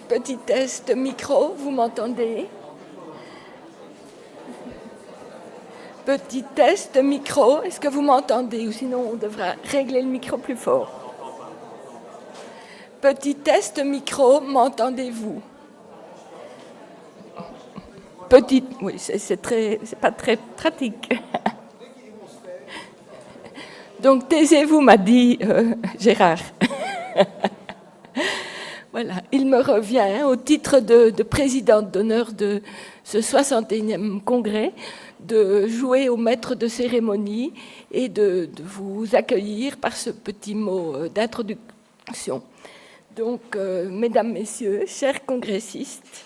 Petit test micro, vous m'entendez? Petit test micro, est-ce que vous m'entendez? Ou sinon on devra régler le micro plus fort. Petit test micro, m'entendez-vous? Petit, oui, c'est pas très pratique. Donc taisez-vous, m'a dit Gérard. Voilà, il me revient au titre de présidente d'honneur de ce 61e congrès de jouer au maître de cérémonie et de vous accueillir par ce petit mot d'introduction. Donc, mesdames, messieurs, chers congressistes,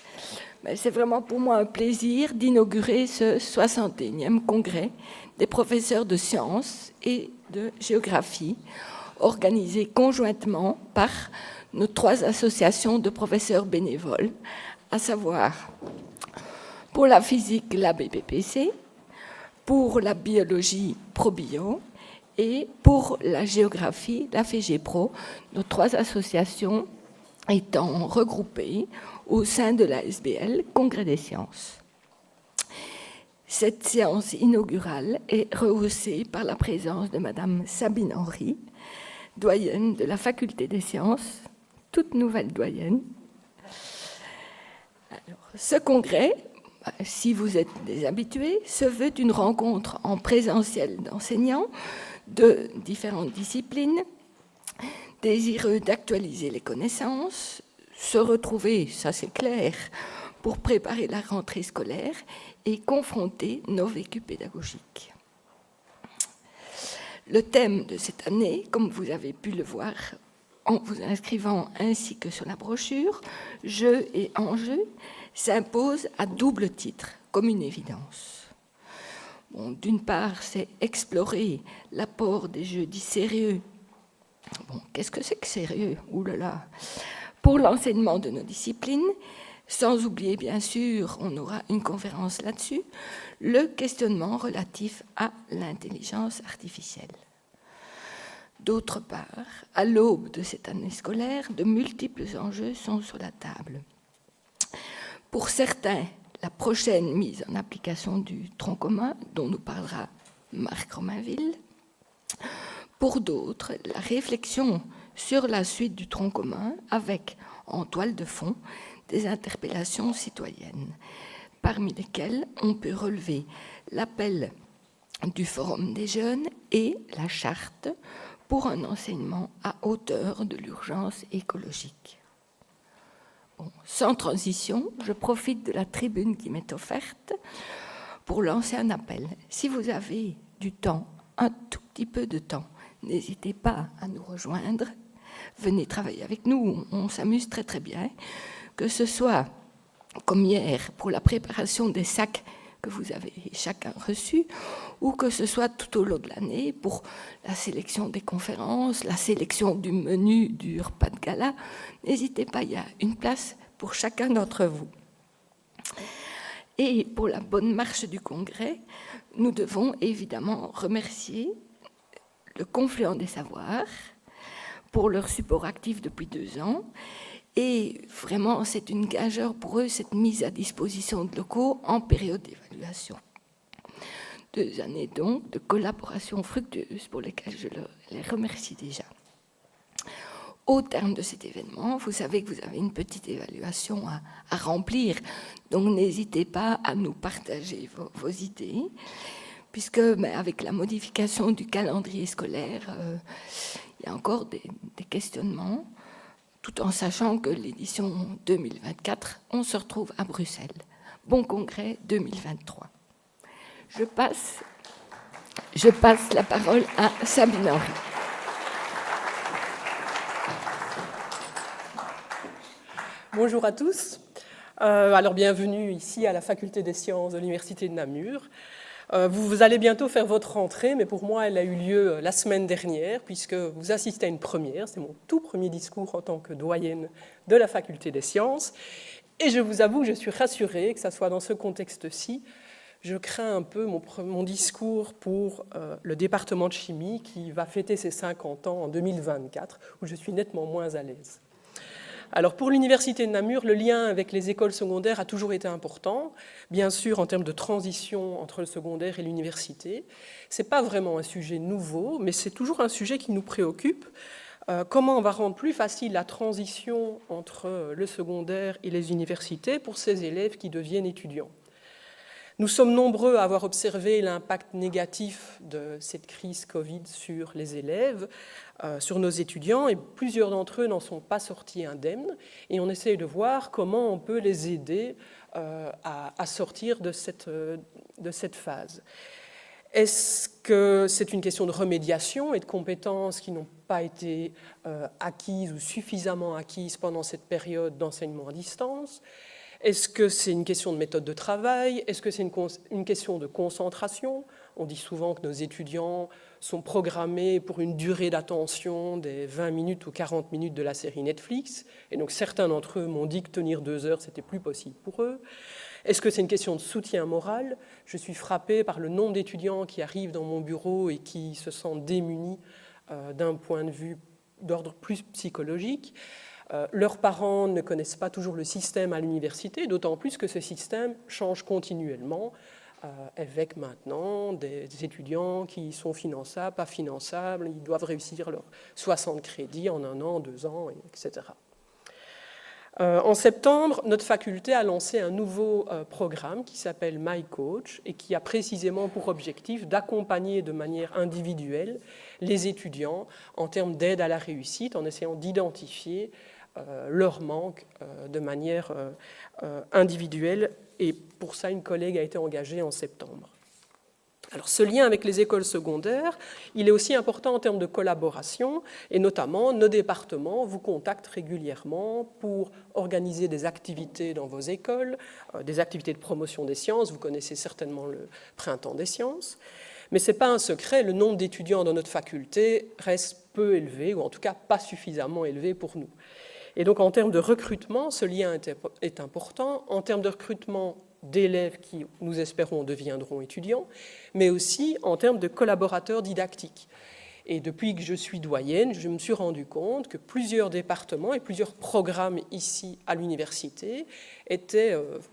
c'est vraiment pour moi un plaisir d'inaugurer ce 61e congrès des professeurs de sciences et de géographie, organisé conjointement par nos 3 associations de professeurs bénévoles, à savoir pour la physique la BPPC, pour la biologie ProBio et pour la géographie la FGPro, nos 3 associations étant regroupées au sein de la SBL, Congrès des sciences. Cette séance inaugurale est rehaussée par la présence de Madame Sabine Henry, doyenne de la Faculté des sciences, toute nouvelle doyenne. Alors, ce congrès, si vous êtes des habitués, se veut une rencontre en présentiel d'enseignants de différentes disciplines, désireux d'actualiser les connaissances, se retrouver, ça c'est clair, pour préparer la rentrée scolaire et confronter nos vécus pédagogiques. Le thème de cette année, comme vous avez pu le voir en vous inscrivant ainsi que sur la brochure, Jeux et enjeux, s'impose à double titre, comme une évidence. Bon, d'une part, c'est explorer l'apport des jeux dits sérieux. Bon, qu'est-ce que c'est que sérieux? Ouh là là. Pour l'enseignement de nos disciplines, sans oublier, bien sûr, on aura une conférence là-dessus, le questionnement relatif à l'intelligence artificielle. D'autre part, à l'aube de cette année scolaire, de multiples enjeux sont sur la table. Pour certains, la prochaine mise en application du tronc commun, dont nous parlera Marc Romainville. Pour d'autres, la réflexion sur la suite du tronc commun avec, en toile de fond, des interpellations citoyennes, parmi lesquelles on peut relever l'appel du Forum des jeunes et la charte pour un enseignement à hauteur de l'urgence écologique. Bon, sans transition, je profite de la tribune qui m'est offerte pour lancer un appel. Si vous avez du temps, un tout petit peu de temps, n'hésitez pas à nous rejoindre. Venez travailler avec nous, on s'amuse très très bien. Que ce soit comme hier pour la préparation des sacs que vous avez chacun reçus, ou que ce soit tout au long de l'année pour la sélection des conférences, la sélection du menu du repas de gala. N'hésitez pas, il y a une place pour chacun d'entre vous. Et pour la bonne marche du congrès, nous devons évidemment remercier le Confluent des Savoirs pour leur support actif depuis 2 ans. Et vraiment, c'est une gageure pour eux, cette mise à disposition de locaux en période d'évaluation. 2 années donc de collaboration fructueuse pour lesquelles je les remercie déjà. Au terme de cet événement, vous savez que vous avez une petite évaluation à remplir, donc n'hésitez pas à nous partager vos idées, puisque avec la modification du calendrier scolaire, il y a encore des questionnements, tout en sachant que l'édition 2024, on se retrouve à Bruxelles. Bon congrès 2023. Je passe la parole à Sabine Henry. Bonjour à tous. Alors bienvenue ici à la Faculté des sciences de l'Université de Namur. Vous allez bientôt faire votre rentrée, mais pour moi, elle a eu lieu la semaine dernière, puisque vous assistez à une première. C'est mon tout premier discours en tant que doyenne de la Faculté des sciences. Et je vous avoue que je suis rassurée que ça soit dans ce contexte-ci. Je crains un peu mon discours pour le département de chimie qui va fêter ses 50 ans en 2024, où je suis nettement moins à l'aise. Alors pour l'Université de Namur, le lien avec les écoles secondaires a toujours été important, bien sûr en termes de transition entre le secondaire et l'université. Ce n'est pas vraiment un sujet nouveau, mais c'est toujours un sujet qui nous préoccupe. Comment on va rendre plus facile la transition entre le secondaire et les universités pour ces élèves qui deviennent étudiants? Nous sommes nombreux à avoir observé l'impact négatif de cette crise Covid sur les élèves, sur nos étudiants, et plusieurs d'entre eux n'en sont pas sortis indemnes. Et on essaye de voir comment on peut les aider à sortir de cette phase. Est-ce que c'est une question de remédiation et de compétences qui n'ont pas été acquises ou suffisamment acquises pendant cette période d'enseignement à distance ? Est-ce que c'est une question de méthode de travail? Est-ce que c'est une question de concentration? On dit souvent que nos étudiants sont programmés pour une durée d'attention des 20 minutes ou 40 minutes de la série Netflix. Et donc certains d'entre eux m'ont dit que tenir 2 heures, c'était plus possible pour eux. Est-ce que c'est une question de soutien moral? Je suis frappée par le nombre d'étudiants qui arrivent dans mon bureau et qui se sentent démunis d'un point de vue d'ordre plus psychologique. Leurs parents ne connaissent pas toujours le système à l'université, d'autant plus que ce système change continuellement, avec maintenant des étudiants qui sont finançables, pas finançables, ils doivent réussir leurs 60 crédits en 1 an, 2 ans, etc. En septembre, notre faculté a lancé un nouveau programme qui s'appelle My Coach et qui a précisément pour objectif d'accompagner de manière individuelle les étudiants en termes d'aide à la réussite, en essayant d'identifier leur manque de manière individuelle. Et pour ça, une collègue a été engagée en septembre. Alors, ce lien avec les écoles secondaires, il est aussi important en termes de collaboration, et notamment nos départements vous contactent régulièrement pour organiser des activités dans vos écoles, des activités de promotion des sciences. Vous connaissez certainement le Printemps des sciences. Mais ce n'est pas un secret, le nombre d'étudiants dans notre faculté reste peu élevé, ou en tout cas pas suffisamment élevé pour nous. Et donc en termes de recrutement, ce lien est important, en termes de recrutement d'élèves qui, nous espérons, deviendront étudiants, mais aussi en termes de collaborateurs didactiques. Et depuis que je suis doyenne, je me suis rendu compte que plusieurs départements et plusieurs programmes ici à l'université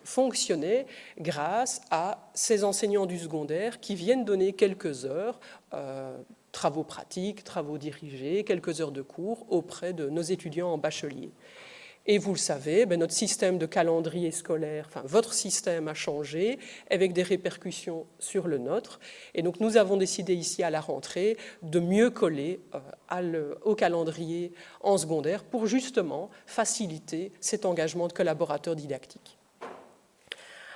fonctionnaient grâce à ces enseignants du secondaire qui viennent donner quelques heures, travaux pratiques, travaux dirigés, quelques heures de cours auprès de nos étudiants en bachelier. Et vous le savez, notre système de calendrier scolaire, votre système a changé avec des répercussions sur le nôtre. Et donc nous avons décidé ici à la rentrée de mieux coller au calendrier en secondaire pour justement faciliter cet engagement de collaborateurs didactiques.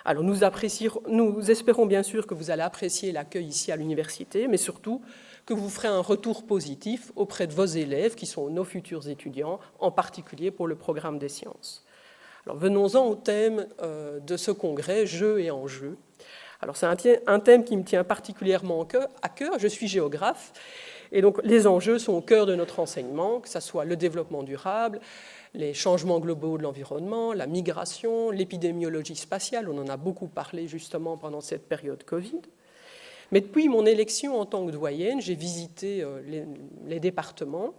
Alors nous espérons bien sûr que vous allez apprécier l'accueil ici à l'université, mais surtout que vous ferez un retour positif auprès de vos élèves qui sont nos futurs étudiants, en particulier pour le programme des sciences. Alors venons-en au thème de ce congrès, Jeux et enjeux. Alors c'est un thème qui me tient particulièrement à cœur. Je suis géographe et donc les enjeux sont au cœur de notre enseignement, que ce soit le développement durable, les changements globaux de l'environnement, la migration, l'épidémiologie spatiale, on en a beaucoup parlé justement pendant cette période Covid. Mais depuis mon élection en tant que doyenne, j'ai visité les départements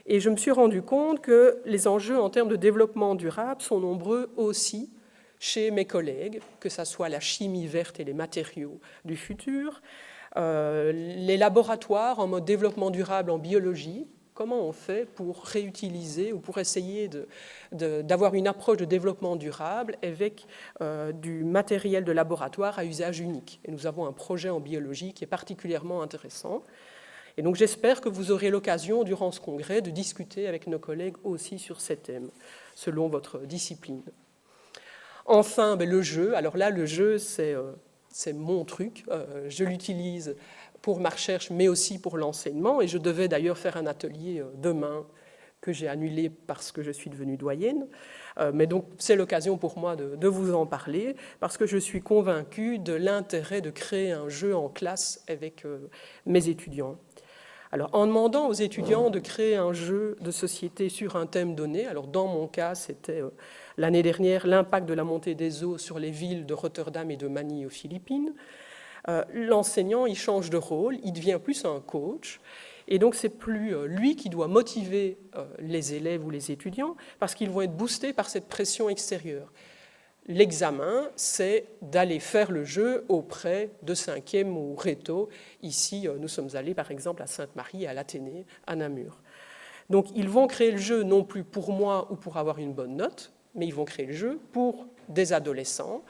et je me suis rendu compte que les enjeux en termes de développement durable sont nombreux aussi chez mes collègues, que ce soit la chimie verte et les matériaux du futur, les laboratoires en mode développement durable en biologie. Comment on fait pour réutiliser ou pour essayer d'avoir une approche de développement durable avec du matériel de laboratoire à usage unique? Et nous avons un projet en biologie qui est particulièrement intéressant. Et donc j'espère que vous aurez l'occasion durant ce congrès de discuter avec nos collègues aussi sur ces thèmes, selon votre discipline. Enfin, le jeu. Alors là, le jeu, c'est mon truc. Je l'utilise pour ma recherche, mais aussi pour l'enseignement. Et je devais d'ailleurs faire un atelier demain que j'ai annulé parce que je suis devenue doyenne. Mais donc, c'est l'occasion pour moi de vous en parler, parce que je suis convaincue de l'intérêt de créer un jeu en classe avec mes étudiants. Alors, en demandant aux étudiants de créer un jeu de société sur un thème donné, alors dans mon cas, c'était l'année dernière l'impact de la montée des eaux sur les villes de Rotterdam et de Manille aux Philippines, l'enseignant, il change de rôle, il devient plus un coach Et donc, c'est plus lui qui doit motiver les élèves ou les étudiants parce qu'ils vont être boostés par cette pression extérieure. L'examen, c'est d'aller faire le jeu auprès de 5e ou Réto. Ici, nous sommes allés par exemple à Sainte-Marie et à l'Athénée, à Namur. Donc, ils vont créer le jeu non plus pour moi ou pour avoir une bonne note, mais ils vont créer le jeu pour des adolescents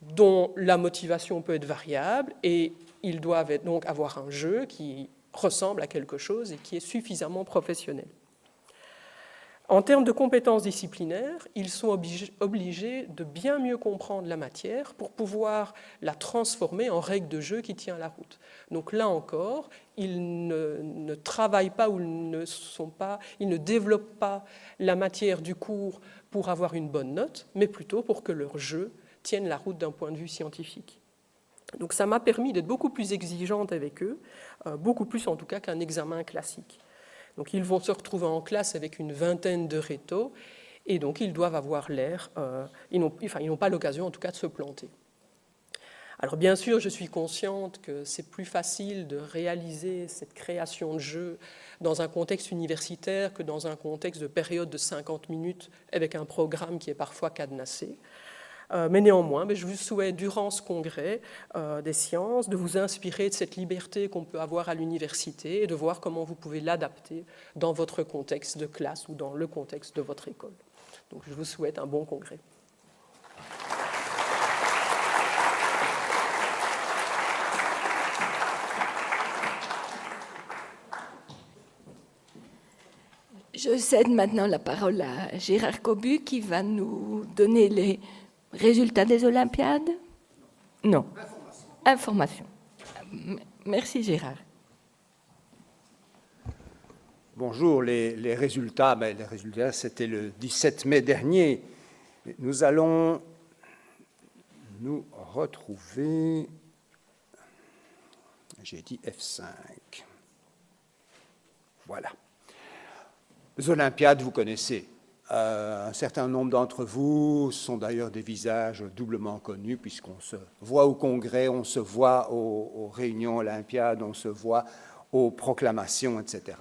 dont la motivation peut être variable et ils doivent donc avoir un jeu qui ressemble à quelque chose et qui est suffisamment professionnel. En termes de compétences disciplinaires, ils sont obligés de bien mieux comprendre la matière pour pouvoir la transformer en règle de jeu qui tient la route. Donc là encore, ils ne travaillent pas ou ils ne développent pas la matière du cours pour avoir une bonne note, mais plutôt pour que leur jeu tienne la route d'un point de vue scientifique. Donc ça m'a permis d'être beaucoup plus exigeante avec eux, beaucoup plus en tout cas qu'un examen classique. Donc ils vont se retrouver en classe avec une vingtaine de rétos et donc ils doivent avoir l'air, ils n'ont pas l'occasion en tout cas de se planter. Alors bien sûr, je suis consciente que c'est plus facile de réaliser cette création de jeu dans un contexte universitaire que dans un contexte de période de 50 minutes avec un programme qui est parfois cadenassé. Mais néanmoins, je vous souhaite, durant ce congrès des sciences, de vous inspirer de cette liberté qu'on peut avoir à l'université et de voir comment vous pouvez l'adapter dans votre contexte de classe ou dans le contexte de votre école. Donc, je vous souhaite un bon congrès. Je cède maintenant la parole à Gérard Cobu qui va nous donner les résultats des Olympiades? Non. Information. Merci Gérard. Bonjour, les résultats, c'était le 17 mai dernier. Nous allons nous retrouver, j'ai dit F5. Voilà. Les Olympiades, vous connaissez. Un certain nombre d'entre vous sont d'ailleurs des visages doublement connus puisqu'on se voit au congrès, on se voit aux réunions olympiades, on se voit aux proclamations, etc.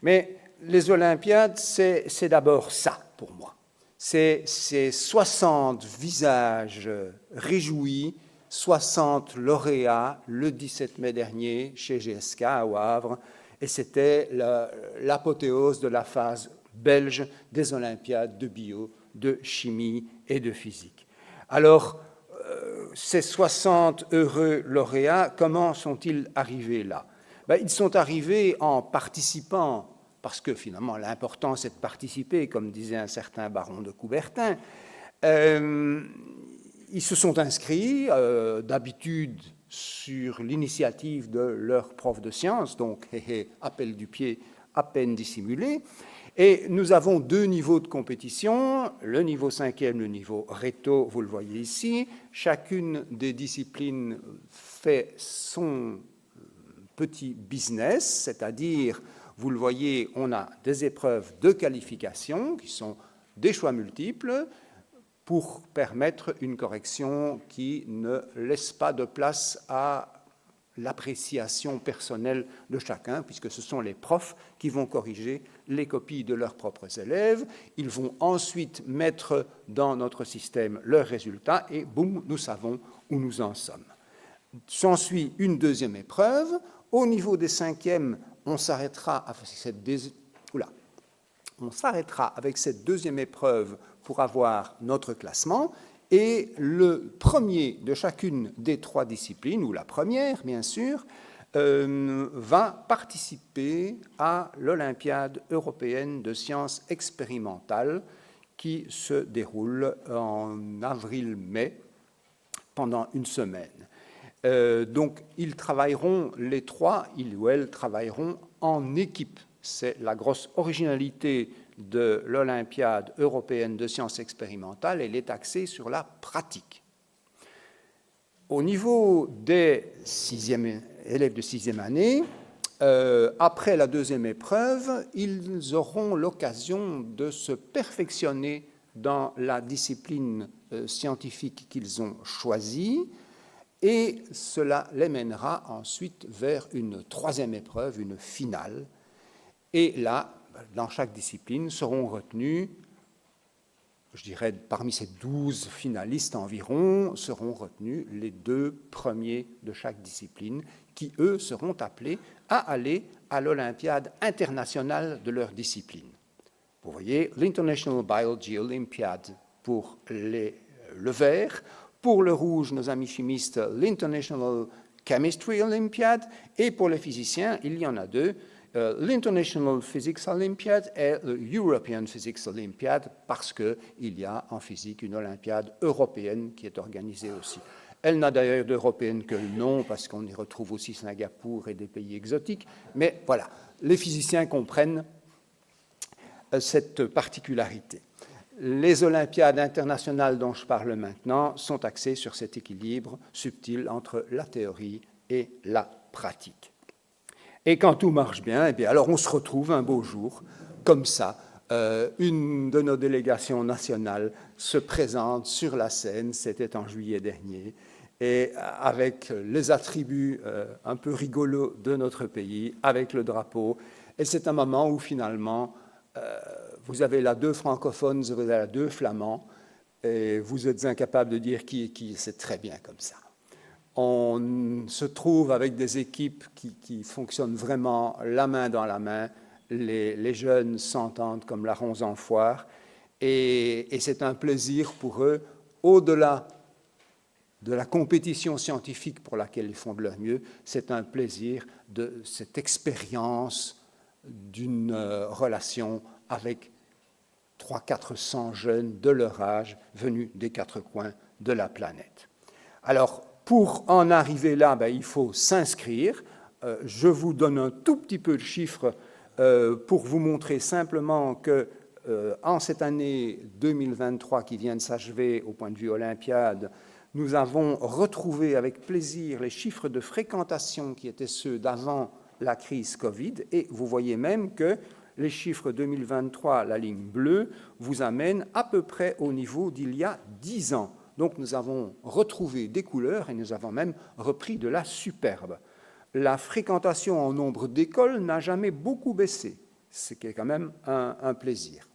Mais les Olympiades, c'est d'abord ça pour moi. C'est 60 visages réjouis, 60 lauréats le 17 mai dernier chez GSK au Havre, et c'était l'apothéose de la phase belge des Olympiades de bio, de chimie et de physique. Alors, ces 60 heureux lauréats, comment sont-ils arrivés là? Ils sont arrivés en participant, parce que finalement l'important c'est de participer, comme disait un certain baron de Coubertin. Ils se sont inscrits, d'habitude, sur l'initiative de leur prof de sciences, donc appel du pied à peine dissimulé. Et nous avons deux niveaux de compétition, le niveau 5e, le niveau Réto, vous le voyez ici. Chacune des disciplines fait son petit business, c'est-à-dire, vous le voyez, on a des épreuves de qualification qui sont des choix multiples pour permettre une correction qui ne laisse pas de place à l'appréciation personnelle de chacun, puisque ce sont les profs qui vont corriger les copies de leurs propres élèves. Ils vont ensuite mettre dans notre système leurs résultats et boum, nous savons où nous en sommes. S'ensuit une deuxième épreuve. Au niveau des 5e, on s'arrêtera avec cette deuxième épreuve pour avoir notre classement. Et le premier de chacune des trois disciplines, ou la première, bien sûr, va participer à l'Olympiade européenne de sciences expérimentales qui se déroule en avril-mai pendant une semaine. Donc, ils travailleront, les trois, ils ou elles travailleront en équipe. C'est la grosse originalité de l'Olympiade européenne de sciences expérimentales, elle est axée sur la pratique. Au niveau des élèves de 6e année, après la deuxième épreuve, ils auront l'occasion de se perfectionner dans la discipline scientifique qu'ils ont choisie et cela les mènera ensuite vers une troisième épreuve, une finale. Et là, dans chaque discipline, seront retenus, je dirais, parmi ces 12 finalistes environ, seront retenus les 2 premiers de chaque discipline, qui, eux, seront appelés à aller à l'Olympiade internationale de leur discipline. Vous voyez, l'International Biology Olympiad pour le vert, pour le rouge, nos amis chimistes, l'International Chemistry Olympiad, et pour les physiciens, il y en a 2, l'International Physics Olympiad et le European Physics Olympiad, parce qu'il y a en physique une Olympiade européenne qui est organisée aussi. Elle n'a d'ailleurs d'européenne que le nom, parce qu'on y retrouve aussi Singapour et des pays exotiques, mais voilà, les physiciens comprennent cette particularité. Les Olympiades internationales dont je parle maintenant sont axées sur cet équilibre subtil entre la théorie et la pratique. Et quand tout marche bien, eh bien, alors on se retrouve un beau jour, comme ça, une de nos délégations nationales se présente sur la scène, c'était en juillet dernier, et avec les attributs un peu rigolos de notre pays, avec le drapeau, et c'est un moment où finalement, vous avez là 2 francophones, vous avez là 2 flamands, et vous êtes incapable de dire qui est qui, c'est très bien comme ça. On se trouve avec des équipes qui fonctionnent vraiment la main dans la main, les jeunes s'entendent comme larrons en foire, et c'est un plaisir pour eux, au-delà de la compétition scientifique pour laquelle ils font de leur mieux, c'est un plaisir de cette expérience d'une relation avec 300-400 jeunes de leur âge venus des 4 coins de la planète. Alors, pour en arriver là, il faut s'inscrire. Je vous donne un tout petit peu de chiffres pour vous montrer simplement que en cette année 2023 qui vient de s'achever au point de vue olympiade, nous avons retrouvé avec plaisir les chiffres de fréquentation qui étaient ceux d'avant la crise Covid, et vous voyez même que les chiffres 2023, la ligne bleue, vous amènent à peu près au niveau d'il y a 10 ans. Donc nous avons retrouvé des couleurs et nous avons même repris de la superbe. La fréquentation en nombre d'écoles n'a jamais beaucoup baissé, ce qui est quand même un plaisir.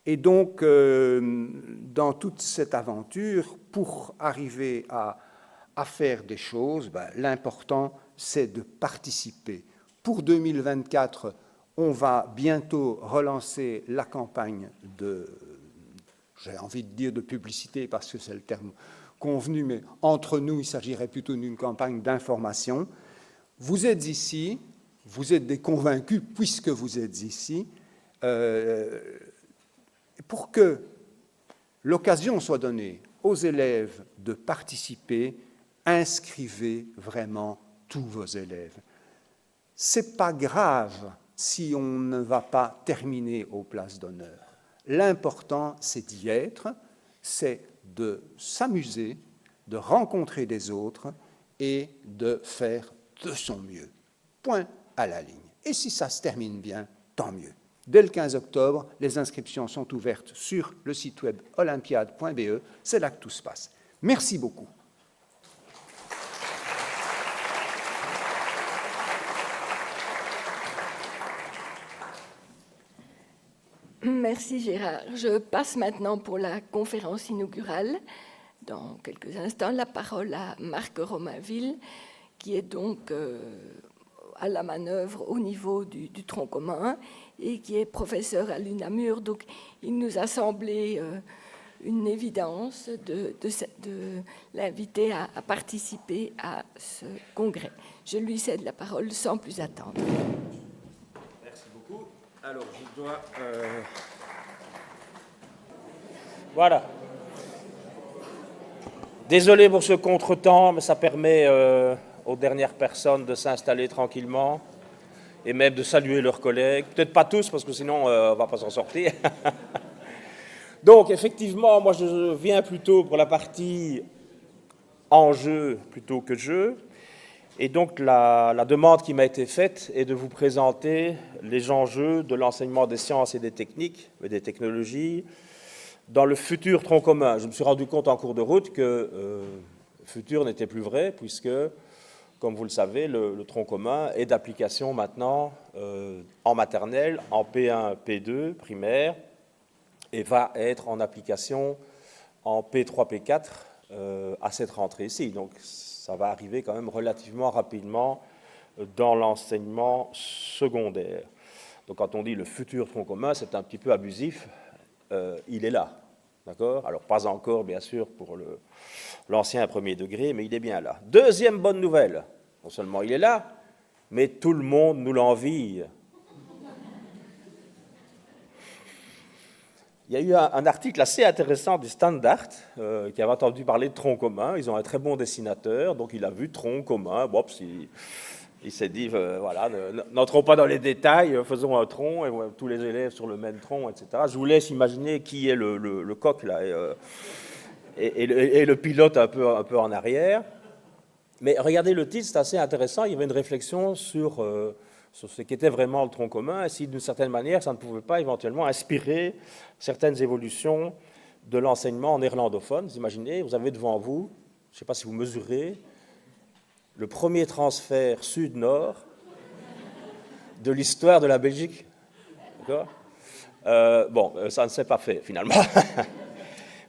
Et donc, dans toute cette aventure, pour arriver à faire des choses, l'important, c'est de participer. Pour 2024, on va bientôt relancer la campagne de, j'ai envie de dire de publicité parce que c'est le terme convenu, mais entre nous, il s'agirait plutôt d'une campagne d'information. Vous êtes ici, vous êtes des convaincus puisque vous êtes ici. Pour que l'occasion soit donnée aux élèves de participer, inscrivez vraiment tous vos élèves. Ce n'est pas grave si on ne va pas terminer aux places d'honneur. L'important, c'est d'y être, c'est de s'amuser, de rencontrer des autres et de faire de son mieux. Point à la ligne. Et si ça se termine bien, tant mieux. Dès le 15 octobre, les inscriptions sont ouvertes sur le site web olympiade.be. C'est là que tout se passe. Merci beaucoup. Merci Gérard. Je passe maintenant pour la conférence inaugurale. Dans quelques instants, la parole à Marc Romainville, qui est donc à la manœuvre au niveau du tronc commun et qui est professeur à l'UNAMUR. Donc, il nous a semblé une évidence de l'inviter à participer à ce congrès. Je lui cède la parole sans plus attendre. Merci beaucoup. Alors, je dois... Voilà. Désolé pour ce contretemps, mais ça permet aux dernières personnes de s'installer tranquillement et même de saluer leurs collègues. Peut-être pas tous, parce que sinon, on ne va pas s'en sortir. Donc, effectivement, moi, je viens plutôt pour la partie enjeu plutôt que jeu. Et donc, la demande qui m'a été faite est de vous présenter les enjeux de l'enseignement des sciences et des techniques, et des technologies, dans le futur tronc commun. Je me suis rendu compte en cours de route que futur n'était plus vrai, puisque, comme vous le savez, le tronc commun est d'application maintenant en maternelle, en P1, P2, primaire, et va être en application en P3, P4 à cette rentrée-ci. Donc ça va arriver quand même relativement rapidement dans l'enseignement secondaire. Donc quand on dit le futur tronc commun, c'est un petit peu abusif, il est là. D'accord? Alors, pas encore, bien sûr, pour l'ancien premier degré, mais il est bien là. Deuxième bonne nouvelle, non seulement il est là, mais tout le monde nous l'envie. Il y a eu un article assez intéressant du Standard qui avait entendu parler de tronc commun. Ils ont un très bon dessinateur, donc il a vu tronc commun. Bon, il s'est dit, voilà, n'entrons pas dans les détails, faisons un tronc, et tous les élèves sur le même tronc, etc. Je vous laisse imaginer qui est le coq, là, et le pilote un peu en arrière. Mais regardez le titre, c'est assez intéressant. Il y avait une réflexion sur ce qu'était vraiment le tronc commun, et si d'une certaine manière, ça ne pouvait pas éventuellement inspirer certaines évolutions de l'enseignement néerlandophone. Vous imaginez, vous avez devant vous, je ne sais pas si vous mesurez, le premier transfert sud-nord de l'histoire de la Belgique. D'accord ? Bon, ça ne s'est pas fait, finalement.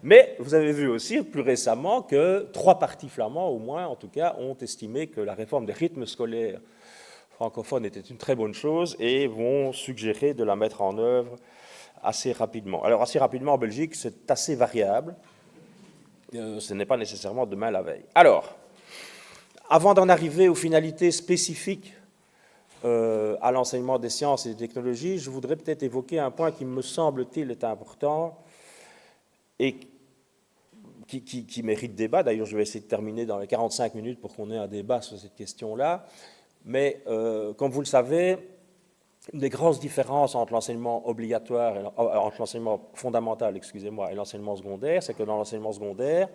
Mais vous avez vu aussi, plus récemment, que 3 partis flamands, au moins, en tout cas, ont estimé que la réforme des rythmes scolaires francophones était une très bonne chose et vont suggérer de la mettre en œuvre assez rapidement. Alors, assez rapidement, en Belgique, c'est assez variable. Ce n'est pas nécessairement demain la veille. Alors, avant d'en arriver aux finalités spécifiques à l'enseignement des sciences et des technologies, je voudrais peut-être évoquer un point qui me semble-t-il est important et qui mérite débat. D'ailleurs, je vais essayer de terminer dans les 45 minutes pour qu'on ait un débat sur cette question-là. Mais, comme vous le savez, une des grosses différences entre l'enseignement obligatoire, entre l'enseignement fondamental, excusez-moi, et l'enseignement secondaire, c'est que dans l'enseignement secondaire,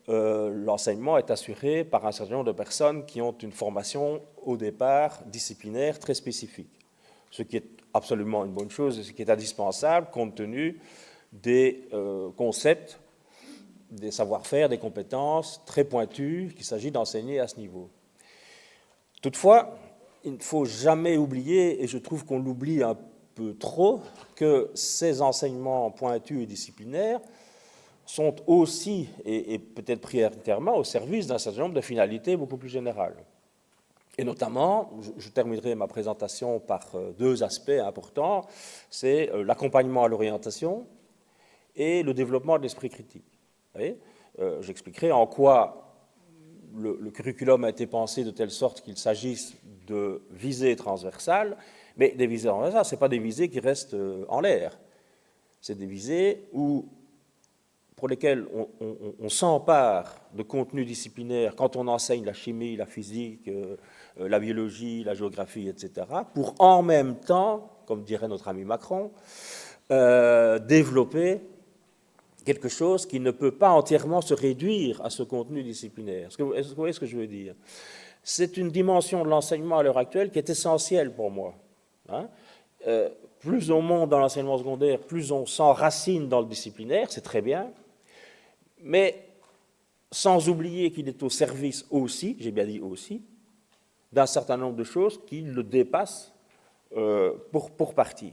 l'enseignement est assuré par un certain nombre de personnes qui ont une formation au départ disciplinaire très spécifique, ce qui est absolument une bonne chose et ce qui est indispensable compte tenu des concepts, des savoir-faire, des compétences très pointues qu'il s'agit d'enseigner à ce niveau. Toutefois, il ne faut jamais oublier, et je trouve qu'on l'oublie un peu trop, que ces enseignements pointus et disciplinaires sont aussi, et peut-être prioritairement, au service d'un certain nombre de finalités beaucoup plus générales. Et notamment, je terminerai ma présentation par 2 aspects importants, c'est l'accompagnement à l'orientation et le développement de l'esprit critique. Vous voyez, j'expliquerai en quoi le curriculum a été pensé de telle sorte qu'il s'agisse de visées transversales, mais des visées transversales, ce n'est pas des visées qui restent en l'air. C'est des visées pour lesquelles on s'empare de contenus disciplinaires quand on enseigne la chimie, la physique, la biologie, la géographie, etc., pour en même temps, comme dirait notre ami Macron, développer quelque chose qui ne peut pas entièrement se réduire à ce contenu disciplinaire. Est-ce que vous voyez ce que je veux dire ? C'est une dimension de l'enseignement à l'heure actuelle qui est essentielle pour moi. Plus on monte dans l'enseignement secondaire, plus on s'enracine dans le disciplinaire, c'est très bien, mais sans oublier qu'il est au service aussi, j'ai bien dit aussi, d'un certain nombre de choses qui le dépassent pour partie.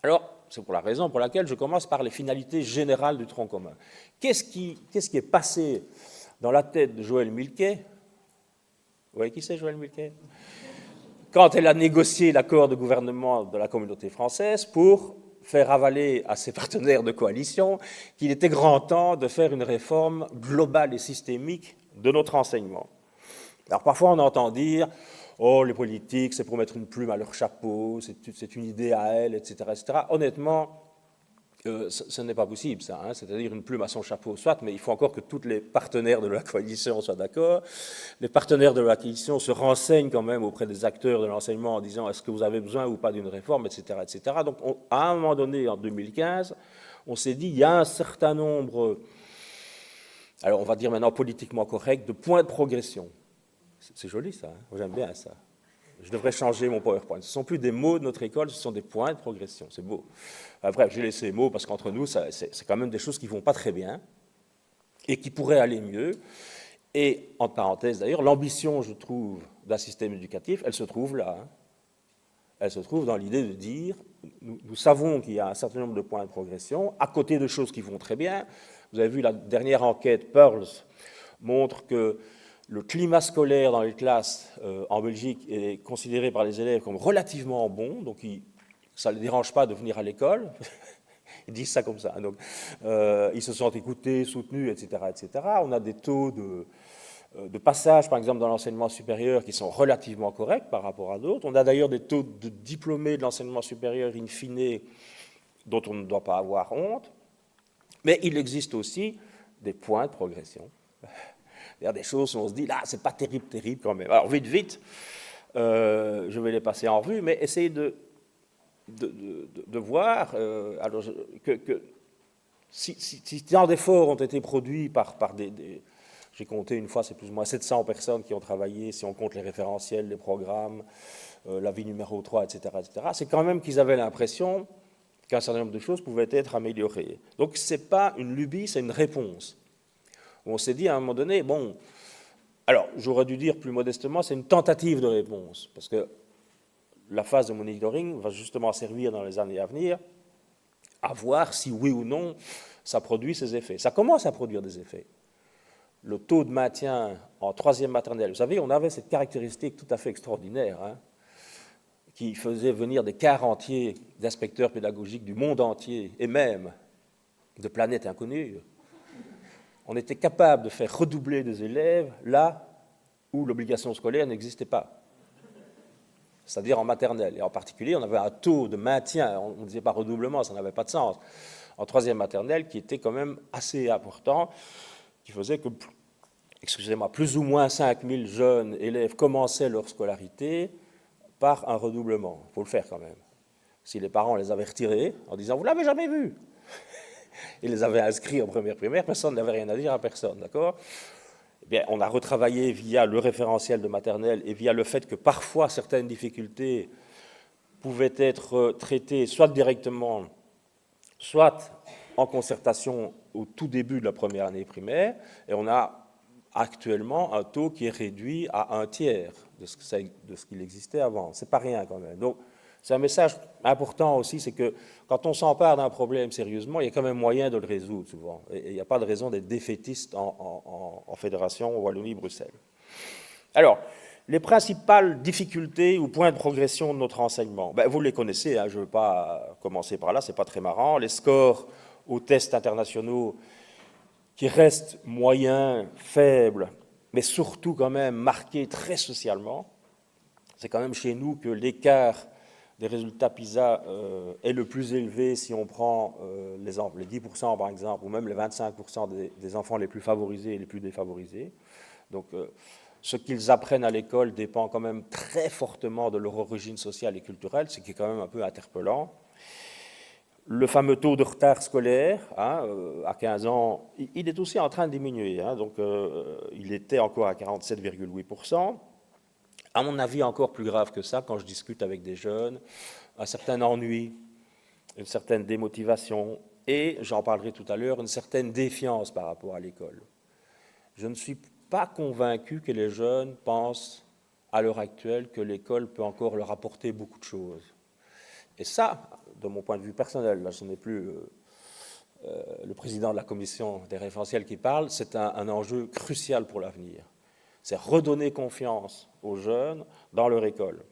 Alors, c'est pour la raison pour laquelle je commence par les finalités générales du tronc commun. Qu'est-ce qui est passé dans la tête de Joëlle Milquet ? Vous voyez qui c'est, Joëlle Milquet ? Quand elle a négocié l'accord de gouvernement de la communauté française pour faire avaler à ses partenaires de coalition qu'il était grand temps de faire une réforme globale et systémique de notre enseignement. Alors parfois on entend dire « Oh, les politiques, c'est pour mettre une plume à leur chapeau, c'est une idée à elles, etc. etc. » Honnêtement, ce n'est pas possible, ça. C'est-à-dire une plume à son chapeau, soit, mais il faut encore que tous les partenaires de la coalition soient d'accord. Les partenaires de la coalition se renseignent quand même auprès des acteurs de l'enseignement en disant est-ce que vous avez besoin ou pas d'une réforme, etc. etc. Donc, à un moment donné, en 2015, on s'est dit il y a un certain nombre, alors on va dire maintenant politiquement correct, de points de progression. C'est joli ça, j'aime bien ça. Je devrais changer mon PowerPoint. Ce ne sont plus des mots de notre école, ce sont des points de progression. C'est beau. Bref, j'ai laissé les mots parce qu'entre nous, c'est quand même des choses qui ne vont pas très bien. et qui pourrait aller mieux. Et, en parenthèse d'ailleurs, l'ambition, je trouve, d'un système éducatif, elle se trouve là. Elle se trouve dans l'idée de dire, nous savons qu'il y a un certain nombre de points de progression, à côté de choses qui vont très bien. Vous avez vu, la dernière enquête Pearls montre que le climat scolaire dans les classes en Belgique est considéré par les élèves comme relativement bon, donc ça ne les dérange pas de venir à l'école. Ils disent ça comme ça. Donc, ils se sentent écoutés, soutenus, etc., etc. On a des taux de passage, par exemple, dans l'enseignement supérieur qui sont relativement corrects par rapport à d'autres. On a d'ailleurs des taux de diplômés de l'enseignement supérieur in fine dont on ne doit pas avoir honte. Mais il existe aussi des points de progression. Il y a des choses où on se dit, là, c'est pas terrible, terrible quand même. Alors, vite, je vais les passer en revue, mais essayez de voir alors, que si tant d'efforts ont été produits par des j'ai compté une fois, c'est plus ou moins 700 personnes qui ont travaillé, si on compte les référentiels, les programmes, la vie numéro 3, etc., etc. C'est quand même qu'ils avaient l'impression qu'un certain nombre de choses pouvaient être améliorées. Donc, ce n'est pas une lubie, c'est une réponse. On s'est dit à un moment donné, bon, alors, j'aurais dû dire plus modestement, c'est une tentative de réponse, parce que la phase de monitoring va justement servir dans les années à venir à voir si oui ou non ça produit ses effets. Ça commence à produire des effets. Le taux de maintien en troisième maternelle, vous savez, on avait cette caractéristique tout à fait extraordinaire, qui faisait venir des quarts entiers d'inspecteurs pédagogiques du monde entier, et même de planètes inconnues. On était capable de faire redoubler des élèves là où l'obligation scolaire n'existait pas, c'est-à-dire en maternelle. Et en particulier, on avait un taux de maintien, on ne disait pas redoublement, ça n'avait pas de sens, en troisième maternelle qui était quand même assez important, qui faisait que, plus ou moins 5000 jeunes élèves commençaient leur scolarité par un redoublement. Il faut le faire quand même. Si les parents les avaient retirés en disant « vous ne l'avez jamais vu », ils les avaient inscrits en première primaire, personne n'avait rien à dire à personne, d'accord ? Eh bien, on a retravaillé via le référentiel de maternelle et via le fait que parfois certaines difficultés pouvaient être traitées soit directement, soit en concertation au tout début de la première année primaire, et on a actuellement un taux qui est réduit à 1/3 de ce qu'il existait avant. C'est pas rien quand même. Donc, c'est un message important aussi, c'est que quand on s'empare d'un problème sérieusement, il y a quand même moyen de le résoudre souvent. Et il n'y a pas de raison d'être défaitiste en Fédération Wallonie-Bruxelles. Alors, les principales difficultés ou points de progression de notre enseignement, vous les connaissez, je ne veux pas commencer par là, ce n'est pas très marrant. Les scores aux tests internationaux qui restent moyens, faibles, mais surtout quand même marqués très socialement. C'est quand même chez nous que l'écart des résultats PISA est le plus élevé si on prend les 10% par exemple, ou même les 25% des enfants les plus favorisés et les plus défavorisés. Donc, ce qu'ils apprennent à l'école dépend quand même très fortement de leur origine sociale et culturelle, ce qui est quand même un peu interpellant. Le fameux taux de retard scolaire, à 15 ans, il est aussi en train de diminuer. Donc, il était encore à 47,8%. À mon avis, encore plus grave que ça, quand je discute avec des jeunes, un certain ennui, une certaine démotivation et, j'en parlerai tout à l'heure, une certaine défiance par rapport à l'école. Je ne suis pas convaincu que les jeunes pensent à l'heure actuelle que l'école peut encore leur apporter beaucoup de choses. Et ça, de mon point de vue personnel, là, ce n'est plus le président de la commission des référentiels qui parle, c'est un enjeu crucial pour l'avenir. C'est redonner confiance aux jeunes dans leur école,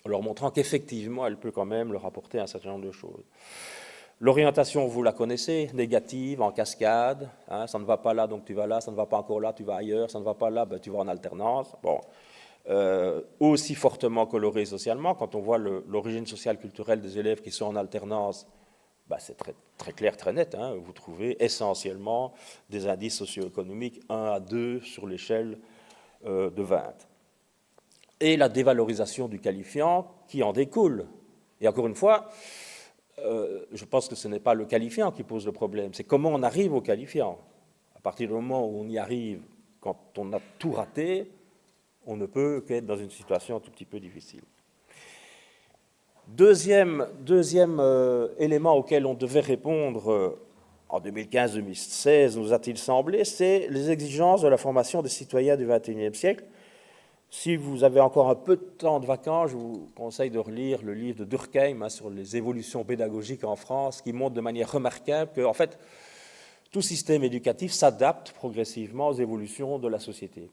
en leur montrant qu'effectivement, elle peut quand même leur apporter un certain nombre de choses. L'orientation, vous la connaissez, négative, en cascade, ça ne va pas là, donc tu vas là, ça ne va pas encore là, tu vas ailleurs, ça ne va pas là, tu vas en alternance. Bon. Aussi fortement colorée socialement, quand on voit l'origine sociale culturelle des élèves qui sont en alternance, c'est très, très clair, très net. Vous trouvez essentiellement des indices socio-économiques 1 à 2 sur l'échelle de 20. Et la dévalorisation du qualifiant qui en découle. Et encore une fois, je pense que ce n'est pas le qualifiant qui pose le problème, c'est comment on arrive au qualifiant. À partir du moment où on y arrive, quand on a tout raté, on ne peut qu'être dans une situation un tout petit peu difficile. Deuxième élément auquel on devait répondre en 2015-2016, nous a-t-il semblé, c'est les exigences de la formation des citoyens du XXIe siècle. Si vous avez encore un peu de temps de vacances, je vous conseille de relire le livre de Durkheim sur les évolutions pédagogiques en France, qui montre de manière remarquable que, en fait, tout système éducatif s'adapte progressivement aux évolutions de la société.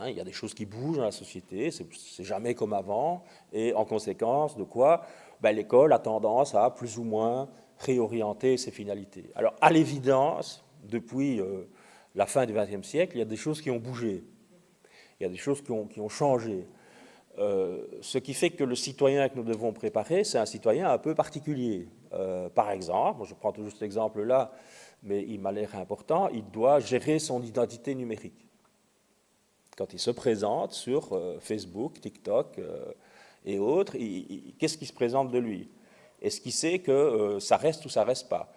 Il y a des choses qui bougent dans la société, c'est jamais comme avant, et en conséquence de quoi l'école a tendance à plus ou moins réorienter ses finalités. Alors, à l'évidence, depuis la fin du XXe siècle, il y a des choses qui ont bougé. Il y a des choses qui ont changé. Ce qui fait que le citoyen que nous devons préparer, c'est un citoyen un peu particulier. Par exemple, je prends toujours cet exemple-là, mais il m'a l'air important, il doit gérer son identité numérique. Quand il se présente sur Facebook, TikTok et autres, qu'est-ce qui se présente de lui? Est-ce qu'il sait que ça reste ou ça ne reste pas?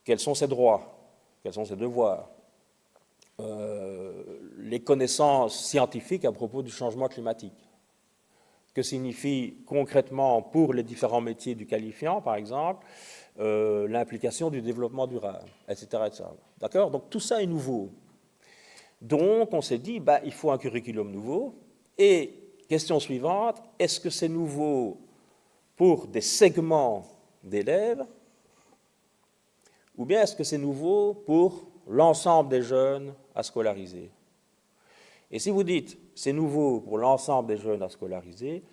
Quels sont ses droits? Quels sont ses devoirs? Les connaissances scientifiques à propos du changement climatique. Que signifie concrètement pour les différents métiers du qualifiant, par exemple, l'implication du développement durable, etc. etc. D'accord? Donc tout ça est nouveau. Donc on s'est dit, il faut un curriculum nouveau. Et question suivante, est-ce que c'est nouveau pour des segments d'élèves ou bien est-ce que c'est nouveau pour l'ensemble des jeunes à scolariser? Et si vous dites c'est nouveau pour l'ensemble des jeunes à scolariser,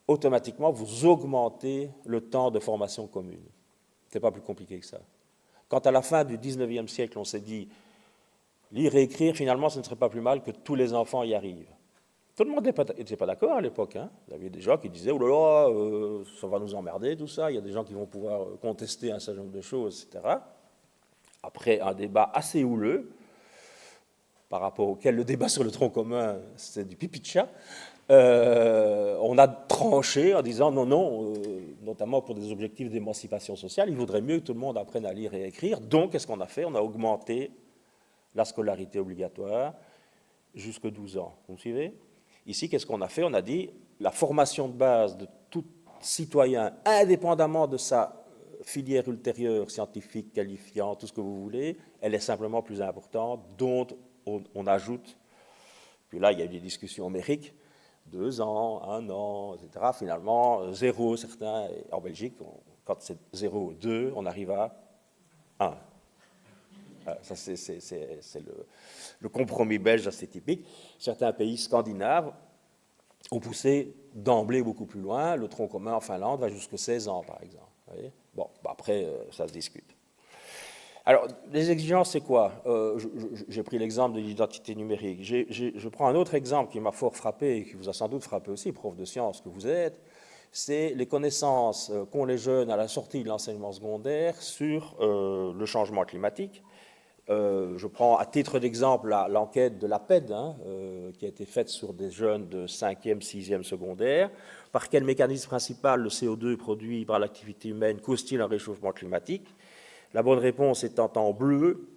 automatiquement vous augmentez le temps de formation commune. Ce n'est pas plus compliqué que ça. Quand à la fin du XIXe siècle on s'est dit lire et écrire, finalement ce ne serait pas plus mal que tous les enfants y arrivent. Tout le monde n'était pas d'accord à l'époque. Il y avait des gens qui disaient « Oh là là, ça va nous emmerder tout ça, il y a des gens qui vont pouvoir contester un certain nombre de choses, etc. » Après un débat assez houleux, par rapport auquel le débat sur le tronc commun, c'est du pipi de chat, on a tranché en disant non, notamment pour des objectifs d'émancipation sociale, il vaudrait mieux que tout le monde apprenne à lire et à écrire. Donc, qu'est-ce qu'on a fait? On a augmenté la scolarité obligatoire jusqu'à 12 ans. Vous me suivez? Ici, qu'est-ce qu'on a fait? On a dit la formation de base de tout citoyen, indépendamment de sa filière ultérieure, scientifique, qualifiant, tout ce que vous voulez, elle est simplement plus importante, dont on ajoute, puis là, il y a eu des discussions homériques, 2 ans, 1 an, etc. Finalement, 0, certains, en Belgique, quand c'est 0, 2, on arrive à 1. Ça, c'est le compromis belge assez typique. Certains pays scandinaves ont poussé d'emblée beaucoup plus loin. Le tronc commun en Finlande va jusqu'à 16 ans, par exemple. Vous voyez? Bon, après, ça se discute. Alors, les exigences, c'est quoi? J'ai pris l'exemple de l'identité numérique. Je prends un autre exemple qui m'a fort frappé et qui vous a sans doute frappé aussi, prof de sciences que vous êtes. C'est les connaissances qu'ont les jeunes à la sortie de l'enseignement secondaire sur le changement climatique. Je prends à titre d'exemple l'enquête de l'APED, qui a été faite sur des jeunes de 5e, 6e secondaire. Par quel mécanisme principal le CO2 produit par l'activité humaine cause-t-il un réchauffement climatique? La bonne réponse étant en bleu,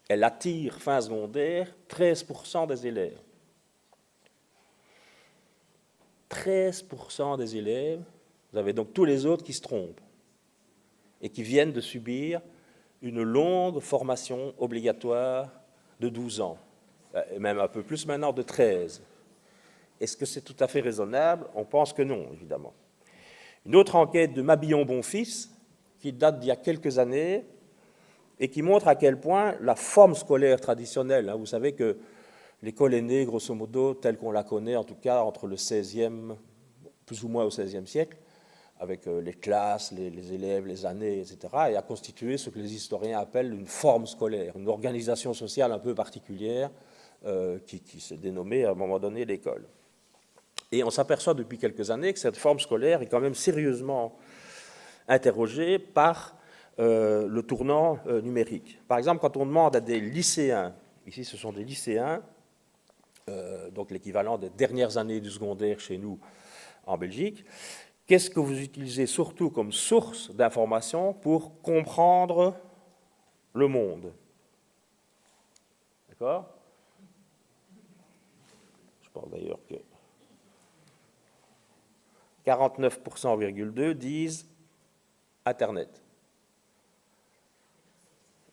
elle attire fin secondaire 13% des élèves. 13% des élèves, vous avez donc tous les autres qui se trompent et qui viennent de subir une longue formation obligatoire de 12 ans, et même un peu plus maintenant de 13. Est-ce que c'est tout à fait raisonnable? On pense que non, évidemment. Une autre enquête de Mabillon-Bonfils, qui date d'il y a quelques années, et qui montre à quel point la forme scolaire traditionnelle, vous savez que l'école est née, grosso modo, telle qu'on la connaît, en tout cas entre le 16e, plus ou moins au 16e siècle, avec les classes, les élèves, les années, etc., et a constitué ce que les historiens appellent une forme scolaire, une organisation sociale un peu particulière qui s'est dénommée à un moment donné l'école. Et on s'aperçoit depuis quelques années que cette forme scolaire est quand même sérieusement interrogée par le tournant numérique. Par exemple, quand on demande à des lycéens, ici ce sont des lycéens, donc l'équivalent des dernières années du secondaire chez nous en Belgique, qu'est-ce que vous utilisez surtout comme source d'information pour comprendre le monde? D'accord? Je pense d'ailleurs que 49,2% disent Internet.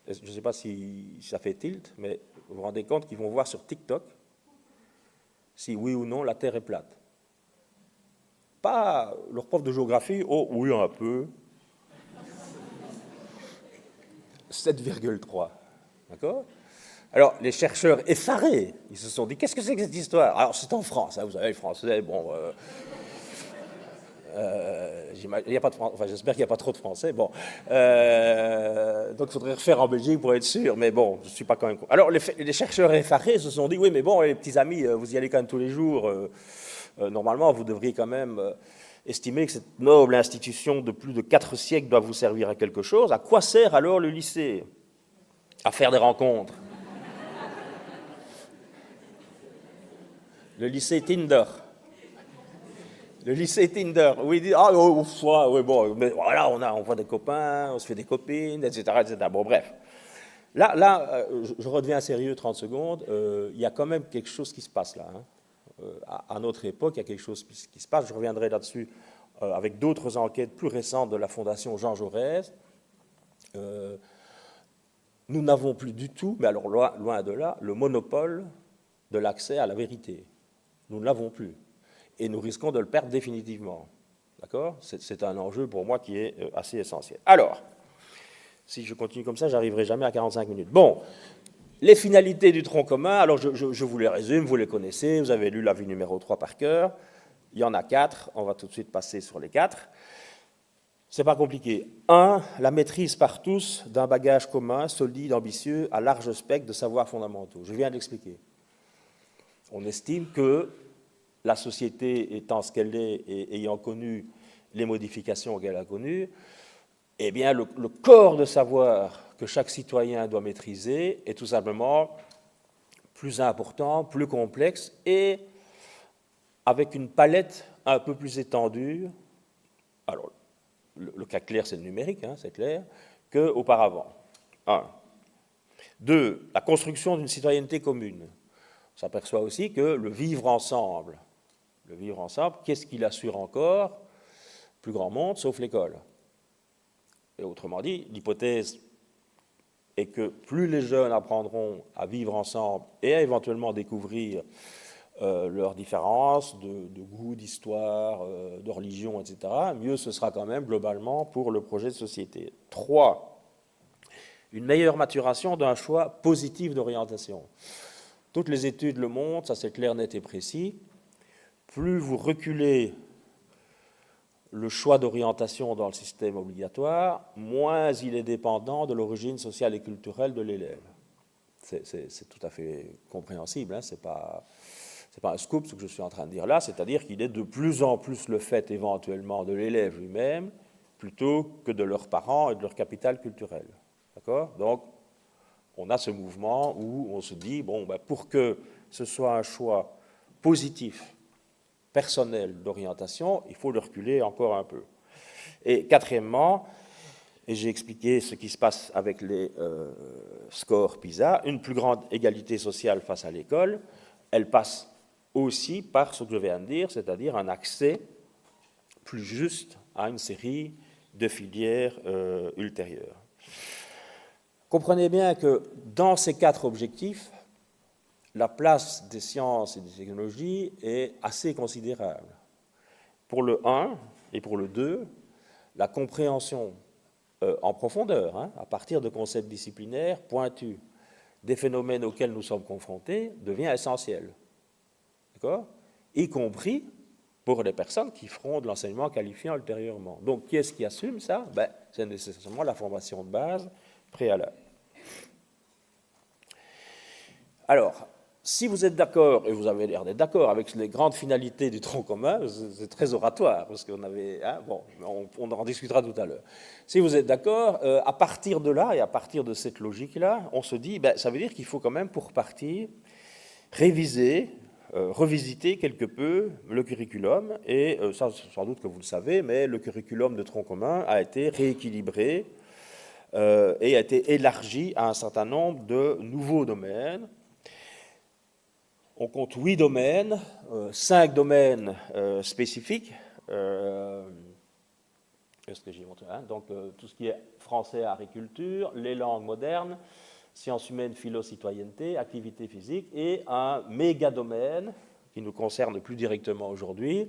je ne sais pas si ça fait tilt, mais vous vous rendez compte qu'ils vont voir sur TikTok si oui ou non la Terre est plate. Pas leur prof de géographie, oh oui un peu, 7,3, d'accord? Alors, les chercheurs effarés, ils se sont dit, qu'est-ce que c'est que cette histoire? Alors, c'est en France, hein, vous savez, les Français, bon... il y a pas de, enfin, j'espère qu'il n'y a pas trop de Français. Bon, donc il faudrait refaire en Belgique pour être sûr, mais bon, je ne suis pas quand même... Alors, les chercheurs effarés se sont dit, oui, mais bon, les petits amis, vous y allez quand même tous les jours. Normalement, vous devriez quand même estimer que cette noble institution de plus de 4 siècles doit vous servir à quelque chose. À quoi sert alors le lycée? À faire des rencontres. Le lycée Tinder. Le lycée Tinder, où ils disent, ah, oui, bon, mais voilà, on voit des copains, on se fait des copines, etc., etc. Bon, bref. Là, je redeviens sérieux 30 secondes. Il y a quand même quelque chose qui se passe là. Hein. À notre époque, il y a quelque chose qui se passe. Je reviendrai là-dessus avec d'autres enquêtes plus récentes de la Fondation Jean Jaurès. Nous n'avons plus du tout, mais alors loin de là, le monopole de l'accès à la vérité. Nous ne l'avons plus. Et nous risquons de le perdre définitivement. D'accord? C'est un enjeu pour moi qui est assez essentiel. Alors, si je continue comme ça, je n'arriverai jamais à 45 minutes. Bon, les finalités du tronc commun, alors je vous les résume, vous les connaissez, vous avez lu l'avis numéro 3 par cœur. Il y en a 4, on va tout de suite passer sur les 4. C'est pas compliqué. 1, la maîtrise par tous d'un bagage commun, solide, ambitieux, à large spectre de savoirs fondamentaux. Je viens de l'expliquer. On estime que la société étant ce qu'elle est et ayant connu les modifications qu'elle a connues, eh bien, le corps de savoir que chaque citoyen doit maîtriser est tout simplement plus important, plus complexe et avec une palette un peu plus étendue. Alors, le cas clair, c'est le numérique, hein, c'est clair, qu'auparavant. 1. 2. La construction d'une citoyenneté commune. On s'aperçoit aussi que le vivre ensemble, qu'est-ce qu'il assure encore? Plus grand monde, sauf l'école. Et autrement dit, l'hypothèse est que plus les jeunes apprendront à vivre ensemble et à éventuellement découvrir leurs différences de goût, d'histoire, de religion, etc., mieux ce sera quand même globalement pour le projet de société. 3. Une meilleure maturation d'un choix positif d'orientation. Toutes les études le montrent, ça c'est clair, net et précis. Plus vous reculez le choix d'orientation dans le système obligatoire, moins il est dépendant de l'origine sociale et culturelle de l'élève. C'est tout à fait compréhensible, hein, c'est pas un scoop ce que je suis en train de dire là, c'est-à-dire qu'il est de plus en plus le fait éventuellement de l'élève lui-même plutôt que de leurs parents et de leur capital culturel. D'accord? Donc, on a ce mouvement où on se dit, bon, ben, pour que ce soit un choix positif, personnel d'orientation, il faut le reculer encore un peu. Et quatrièmement, et j'ai expliqué ce qui se passe avec les scores PISA, une plus grande égalité sociale face à l'école, elle passe aussi par ce que je viens de dire, c'est-à-dire un accès plus juste à une série de filières ultérieures. Comprenez bien que dans ces 4 objectifs, la place des sciences et des technologies est assez considérable. Pour le 1 et pour le 2, la compréhension en profondeur, hein, à partir de concepts disciplinaires pointus, des phénomènes auxquels nous sommes confrontés, devient essentielle. D'accord ? Y compris pour les personnes qui feront de l'enseignement qualifiant ultérieurement. Donc, qui est-ce qui assume ça? Ben, c'est nécessairement la formation de base préalable. Alors, si vous êtes d'accord, et vous avez l'air d'être d'accord avec les grandes finalités du tronc commun, c'est très oratoire, parce qu'on avait... Hein, bon, on en discutera tout à l'heure. Si vous êtes d'accord, à partir de là, et à partir de cette logique-là, on se dit, ben, ça veut dire qu'il faut quand même, pour partir, réviser, revisiter quelque peu le curriculum, et ça, sans doute que vous le savez, mais le curriculum de tronc commun a été rééquilibré et a été élargi à un certain nombre de nouveaux domaines. On compte 8 domaines, 5 domaines spécifiques, Est-ce que j'y montre, hein? Donc, tout ce qui est français, agriculture, les langues modernes, sciences humaines, philo, citoyenneté, activité physique, et un méga domaine qui nous concerne plus directement aujourd'hui,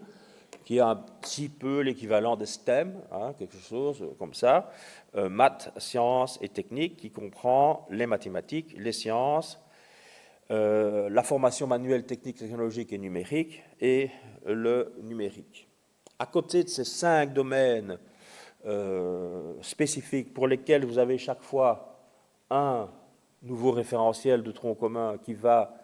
qui est un petit peu l'équivalent des STEM, hein, quelque chose comme ça, maths, sciences et techniques, qui comprend les mathématiques, les sciences, la formation manuelle, technique, technologique et numérique, et le numérique. À côté de ces 5 domaines spécifiques pour lesquels vous avez chaque fois un nouveau référentiel de tronc commun qui va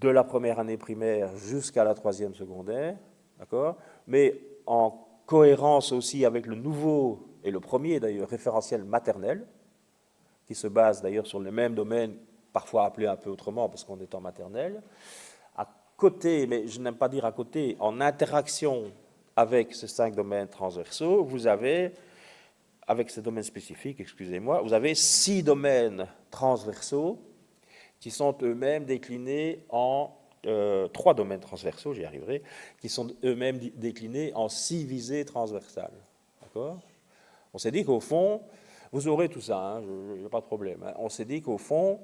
de la première année primaire jusqu'à la 3e secondaire, d'accord, mais en cohérence aussi avec le nouveau, et le premier d'ailleurs, référentiel maternel, qui se base d'ailleurs sur les mêmes domaines, parfois appelés un peu autrement parce qu'on est en maternelle. À côté, mais je n'aime pas dire à côté, en interaction avec ces 5 domaines transversaux, vous avez, avec ces domaines spécifiques, excusez-moi, vous avez 6 domaines transversaux qui sont eux-mêmes déclinés en 3 domaines transversaux, j'y arriverai, qui sont eux-mêmes déclinés en 6 visées transversales. D'accord ? On s'est dit qu'au fond, vous aurez tout ça, hein, il n'y a pas de problème. Hein. On s'est dit qu'au fond,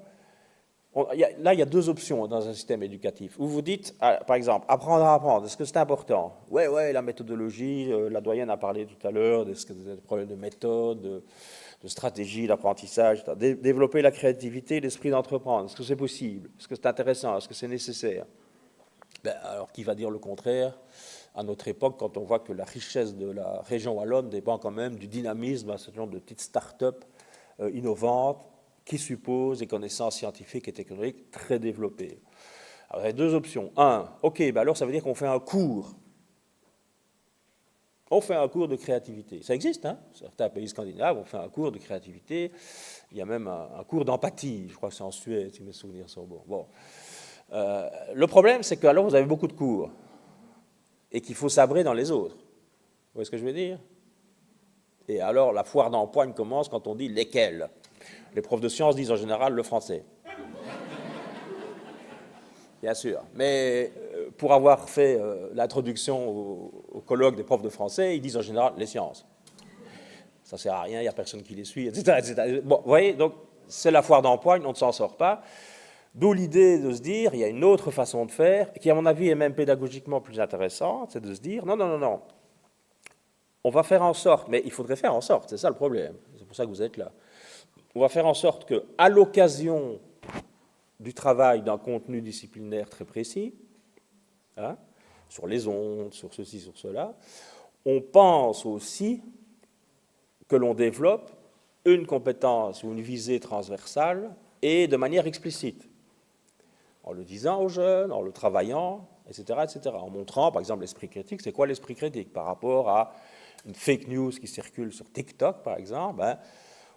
là, il y a 2 options dans un système éducatif. Où vous dites, par exemple, apprendre à apprendre, est-ce que c'est important ? Oui, la méthodologie, la doyenne a parlé tout à l'heure, est-ce que des problèmes de méthode, de stratégie, d'apprentissage, développer la créativité, l'esprit d'entreprendre, est-ce que c'est possible ? Est-ce que c'est intéressant ? Est-ce que c'est nécessaire ? Alors, qui va dire le contraire à notre époque, quand on voit que la richesse de la région wallonne dépend quand même du dynamisme d'un certain nombre de petites start-up innovantes qui supposent des connaissances scientifiques et technologiques très développées. Alors, il y a 2 options. Alors ça veut dire qu'on fait un cours. On fait un cours de créativité. Ça existe, hein ? Certains pays scandinaves, on fait un cours de créativité. Il y a même un cours d'empathie. Je crois que c'est en Suède, si mes souvenirs sont bons. Bon. Le problème, c'est que alors vous avez beaucoup de cours et qu'il faut sabrer dans les autres. Vous voyez ce que je veux dire ? Et alors, la foire d'empoigne commence quand on dit lesquels. Les profs de sciences disent en général le français. Bien sûr. Mais pour avoir fait l'introduction au colloque des profs de français, ils disent en général les sciences. Ça ne sert à rien, il n'y a personne qui les suit, etc., etc. Bon, vous voyez, donc c'est la foire d'empoigne, on ne s'en sort pas. D'où l'idée de se dire, il y a une autre façon de faire, qui à mon avis est même pédagogiquement plus intéressante, c'est de se dire, non, on va faire en sorte, mais il faudrait faire en sorte, c'est ça le problème, c'est pour ça que vous êtes là. On va faire en sorte qu'à l'occasion du travail d'un contenu disciplinaire très précis, hein, sur les ondes, sur ceci, sur cela, on pense aussi que l'on développe une compétence ou une visée transversale et de manière explicite, en le disant aux jeunes, en le travaillant, etc., en montrant, par exemple, l'esprit critique. C'est quoi l'esprit critique ? Par rapport à une fake news qui circule sur TikTok, par exemple,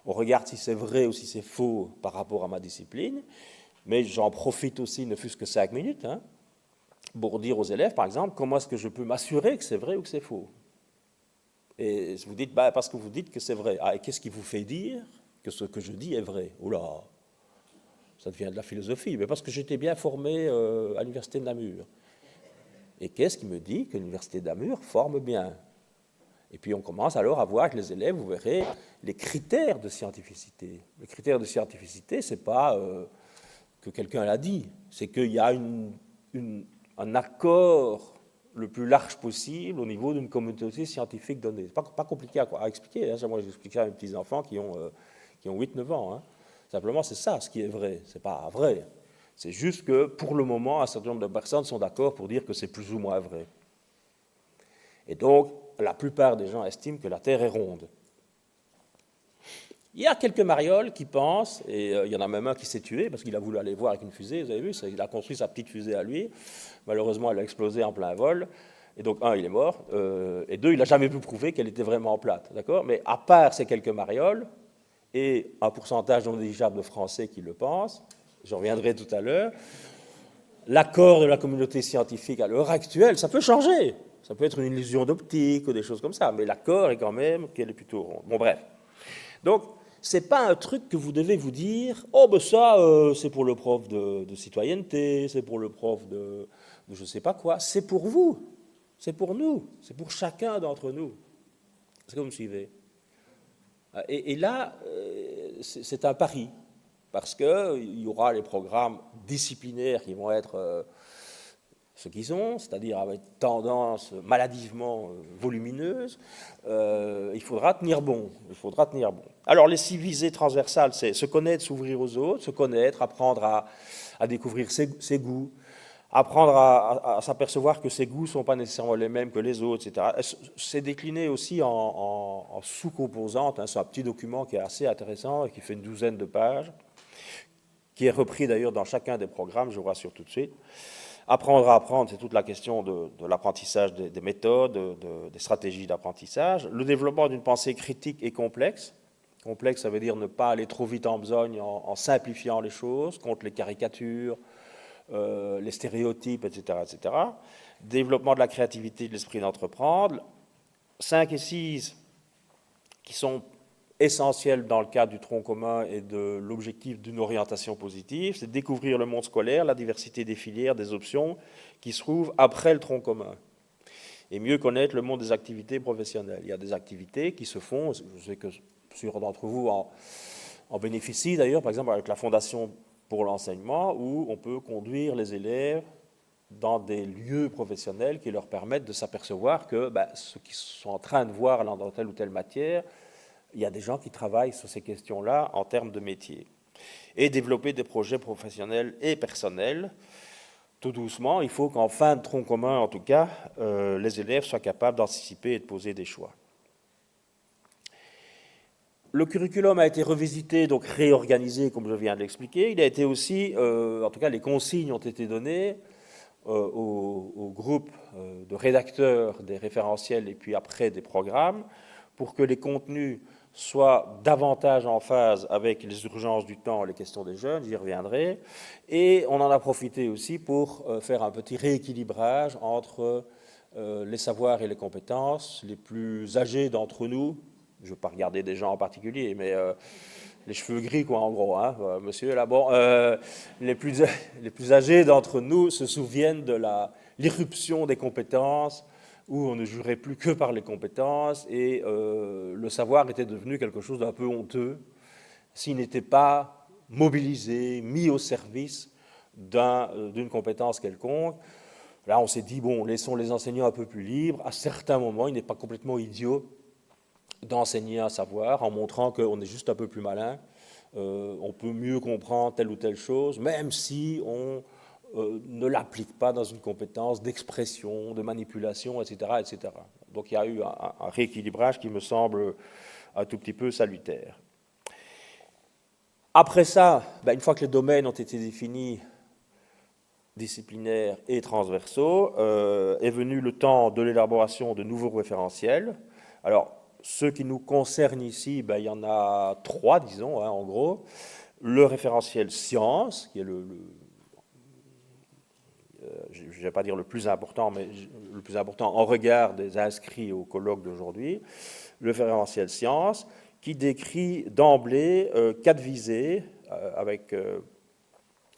on regarde si c'est vrai ou si c'est faux par rapport à ma discipline, mais j'en profite aussi, ne fût-ce que 5 minutes, hein, pour dire aux élèves, par exemple, comment est-ce que je peux m'assurer que c'est vrai ou que c'est faux ? Et vous dites, parce que vous dites que c'est vrai. Et qu'est-ce qui vous fait dire que ce que je dis est vrai ? Oula, ça devient de la philosophie. Mais parce que j'étais bien formé à l'université de Namur. Et qu'est-ce qui me dit que l'université de Namur forme bien ? Et puis on commence alors à voir avec les élèves, vous verrez, les critères de scientificité. Les critères de scientificité, ce n'est pas que quelqu'un l'a dit, c'est qu'il y a un accord le plus large possible au niveau d'une communauté scientifique donnée. Ce n'est pas compliqué à expliquer. Hein. Moi, j'expliquerai à mes petits-enfants qui ont 8-9 ans. Hein. Simplement, c'est ça ce qui est vrai. Ce n'est pas vrai. C'est juste que, pour le moment, un certain nombre de personnes sont d'accord pour dire que c'est plus ou moins vrai. Et donc, la plupart des gens estiment que la Terre est ronde. Il y a quelques marioles qui pensent, et il y en a même un qui s'est tué parce qu'il a voulu aller voir avec une fusée, vous avez vu, il a construit sa petite fusée à lui. Malheureusement, elle a explosé en plein vol. Et donc, un, il est mort, et deux, il n'a jamais pu prouver qu'elle était vraiment plate. D'accord ? Mais à part ces quelques marioles, et un pourcentage non négligeable de Français qui le pensent, j'en reviendrai tout à l'heure, l'accord de la communauté scientifique à l'heure actuelle, ça peut changer. Ça peut être une illusion d'optique ou des choses comme ça, mais l'accord est quand même qu'elle est plutôt ronde. Bon, bref. Donc, ce n'est pas un truc que vous devez vous dire, oh, ben ça, c'est pour le prof de citoyenneté, c'est pour le prof de je ne sais pas quoi. C'est pour vous, c'est pour nous, c'est pour chacun d'entre nous. Est-ce que vous me suivez? Et là, c'est un pari, parce qu'il y aura les programmes disciplinaires qui vont être ce qu'ils sont, c'est-à-dire avec tendance maladivement volumineuse. Il faudra tenir bon. Alors, les 6 visées transversales, c'est se connaître, s'ouvrir aux autres, se connaître, apprendre à découvrir ses goûts, apprendre à s'apercevoir que ses goûts ne sont pas nécessairement les mêmes que les autres, etc. C'est décliné aussi en sous-composantes. C'est un petit document qui est assez intéressant et qui fait une 12aine de pages, qui est repris d'ailleurs dans chacun des programmes, je vous rassure tout de suite. Apprendre à apprendre, c'est toute la question de l'apprentissage des méthodes, des stratégies d'apprentissage. Le développement d'une pensée critique et complexe. Complexe, ça veut dire ne pas aller trop vite en besogne en simplifiant les choses, contre les caricatures, les stéréotypes, etc., etc. Développement de la créativité et de l'esprit d'entreprendre. 5 et 6 qui sont essentiels dans le cadre du tronc commun et de l'objectif d'une orientation positive, c'est découvrir le monde scolaire, la diversité des filières, des options qui se trouvent après le tronc commun. Et mieux connaître le monde des activités professionnelles. Il y a des activités qui se font, je sais que plusieurs d'entre vous en bénéficient d'ailleurs, par exemple avec la Fondation pour l'enseignement, où on peut conduire les élèves dans des lieux professionnels qui leur permettent de s'apercevoir que ce qu'ils sont en train de voir dans telle ou telle matière, il y a des gens qui travaillent sur ces questions-là en termes de métier. Et développer des projets professionnels et personnels. Tout doucement, il faut qu'en fin de tronc commun, en tout cas, les élèves soient capables d'anticiper et de poser des choix. Le curriculum a été revisité, donc réorganisé, comme je viens de l'expliquer. Il a été aussi, en tout cas, les consignes ont été données au groupe de rédacteurs des référentiels et puis après des programmes pour que les contenus soient davantage en phase avec les urgences du temps, les questions des jeunes, j'y reviendrai. Et on en a profité aussi pour faire un petit rééquilibrage entre les savoirs et les compétences. Les plus âgés d'entre nous, je ne veux pas regarder des gens en particulier, mais les cheveux gris, quoi, en gros, hein, monsieur, là, bon, les plus âgés d'entre nous se souviennent de l'irruption des compétences, où on ne jurait plus que par les compétences, et le savoir était devenu quelque chose d'un peu honteux s'il n'était pas mobilisé, mis au service d'une compétence quelconque. Là, on s'est dit, bon, laissons les enseignants un peu plus libres. À certains moments, il n'est pas complètement idiot d'enseigner un savoir en montrant qu'on est juste un peu plus malin, on peut mieux comprendre telle ou telle chose, même si on ne l'applique pas dans une compétence d'expression, de manipulation, etc., etc. Donc il y a eu un rééquilibrage qui me semble un tout petit peu salutaire. Après ça, une fois que les domaines ont été définis, disciplinaires et transversaux, est venu le temps de l'élaboration de nouveaux référentiels. Alors, ceux qui nous concernent ici, il y en a 3, disons, en gros. Le référentiel sciences, qui est je ne vais pas dire le plus important, mais le plus important en regard des inscrits au colloque d'aujourd'hui. Le référentiel sciences, qui décrit d'emblée 4 visées, avec